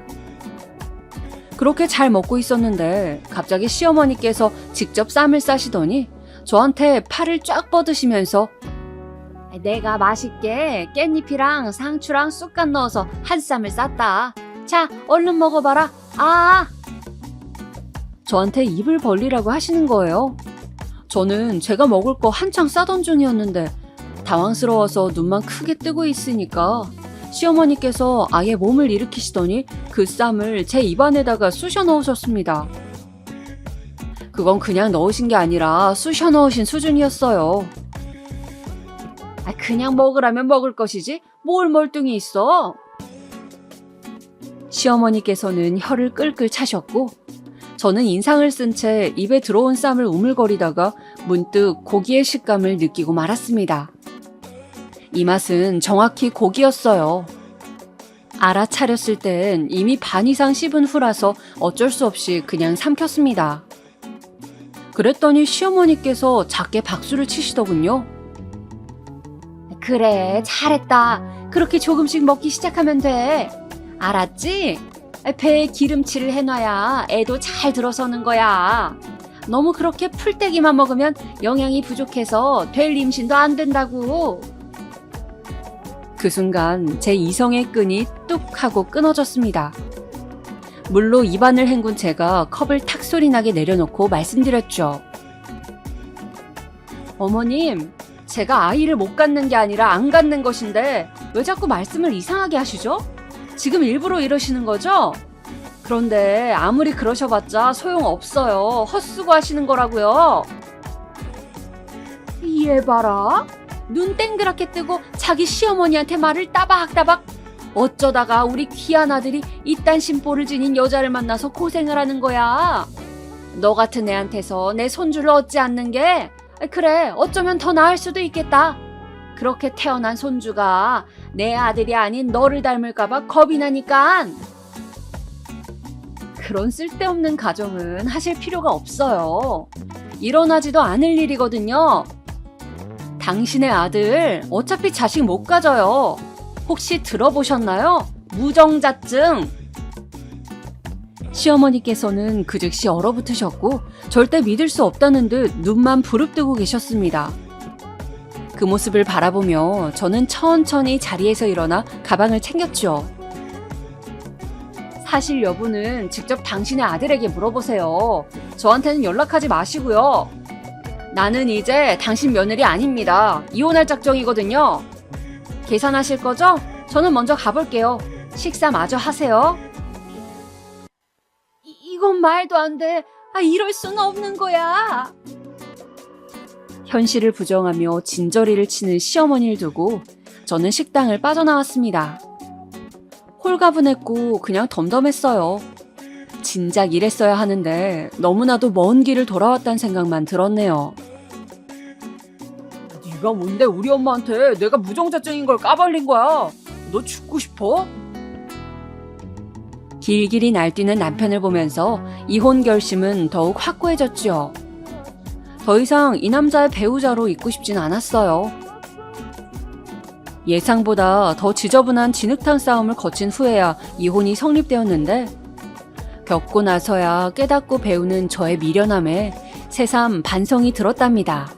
그렇게 잘 먹고 있었는데 갑자기 시어머니께서 직접 쌈을 싸시더니 저한테 팔을 쫙 뻗으시면서 내가 맛있게 깻잎이랑 상추랑 쑥갓 넣어서 한 쌈을 쌌다. 자, 얼른 먹어봐라. 저한테 입을 벌리라고 하시는 거예요. 저는 제가 먹을 거 한창 싸던 중이었는데 당황스러워서 눈만 크게 뜨고 있으니까 시어머니께서 아예 몸을 일으키시더니 그 쌈을 제 입안에다가 쑤셔 넣으셨습니다. 그건 그냥 넣으신 게 아니라 쑤셔 넣으신 수준이었어요. 그냥 먹으라면 먹을 것이지 뭘 멀뚱히 있어. 시어머니께서는 혀를 끌끌 차셨고 저는 인상을 쓴 채 입에 들어온 쌈을 우물거리다가 문득 고기의 식감을 느끼고 말았습니다. 이 맛은 정확히 고기였어요. 알아차렸을 땐 이미 반 이상 씹은 후라서 어쩔 수 없이 그냥 삼켰습니다. 그랬더니 시어머니께서 작게 박수를 치시더군요. 그래, 잘했다. 그렇게 조금씩 먹기 시작하면 돼. 알았지? 배에 기름칠을 해놔야 애도 잘 들어서는 거야. 너무 그렇게 풀떼기만 먹으면 영양이 부족해서 될 임신도 안 된다고. 그 순간 제 이성의 끈이 뚝 하고 끊어졌습니다. 물로 입안을 헹군 제가 컵을 탁 소리나게 내려놓고 말씀드렸죠. 어머님, 제가 아이를 못 갖는 게 아니라 안 갖는 것인데 왜 자꾸 말씀을 이상하게 하시죠? 지금 일부러 이러시는 거죠? 그런데 아무리 그러셔봤자 소용없어요. 헛수고 하시는 거라고요. 얘 봐라. 눈 땡그랗게 뜨고 자기 시어머니한테 말을 따박따박. 어쩌다가 우리 귀한 아들이 이딴 심보를 지닌 여자를 만나서 고생을 하는 거야. 너 같은 애한테서 내 손주를 얻지 않는 게 그래 어쩌면 더 나을 수도 있겠다. 그렇게 태어난 손주가 내 아들이 아닌 너를 닮을까봐 겁이 나니깐. 그런 쓸데없는 가정은 하실 필요가 없어요. 일어나지도 않을 일이거든요. 당신의 아들 어차피 자식 못 가져요. 혹시 들어보셨나요? 무정자증. 시어머니께서는 그 즉시 얼어붙으셨고 절대 믿을 수 없다는 듯 눈만 부릅뜨고 계셨습니다. 그 모습을 바라보며 저는 천천히 자리에서 일어나 가방을 챙겼죠. 사실 여부는 직접 당신의 아들에게 물어보세요. 저한테는 연락하지 마시고요. 나는 이제 당신 며느리 아닙니다. 이혼할 작정이거든요. 계산하실 거죠? 저는 먼저 가볼게요. 식사 마저 하세요. 이건 말도 안 돼. 이럴 수는 없는 거야. 현실을 부정하며 진저리를 치는 시어머니를 두고 저는 식당을 빠져나왔습니다. 홀가분했고 그냥 덤덤했어요. 진작 이랬어야 하는데 너무나도 먼 길을 돌아왔다는 생각만 들었네요. 네가 뭔데 우리 엄마한테 내가 무정자증인 걸 까발린 거야. 너 죽고 싶어? 길길이 날뛰는 남편을 보면서 이혼 결심은 더욱 확고해졌죠. 더 이상 이 남자의 배우자로 있고 싶진 않았어요. 예상보다 더 지저분한 진흙탕 싸움을 거친 후에야 이혼이 성립되었는데 겪고 나서야 깨닫고 배우는 저의 미련함에 새삼 반성이 들었답니다.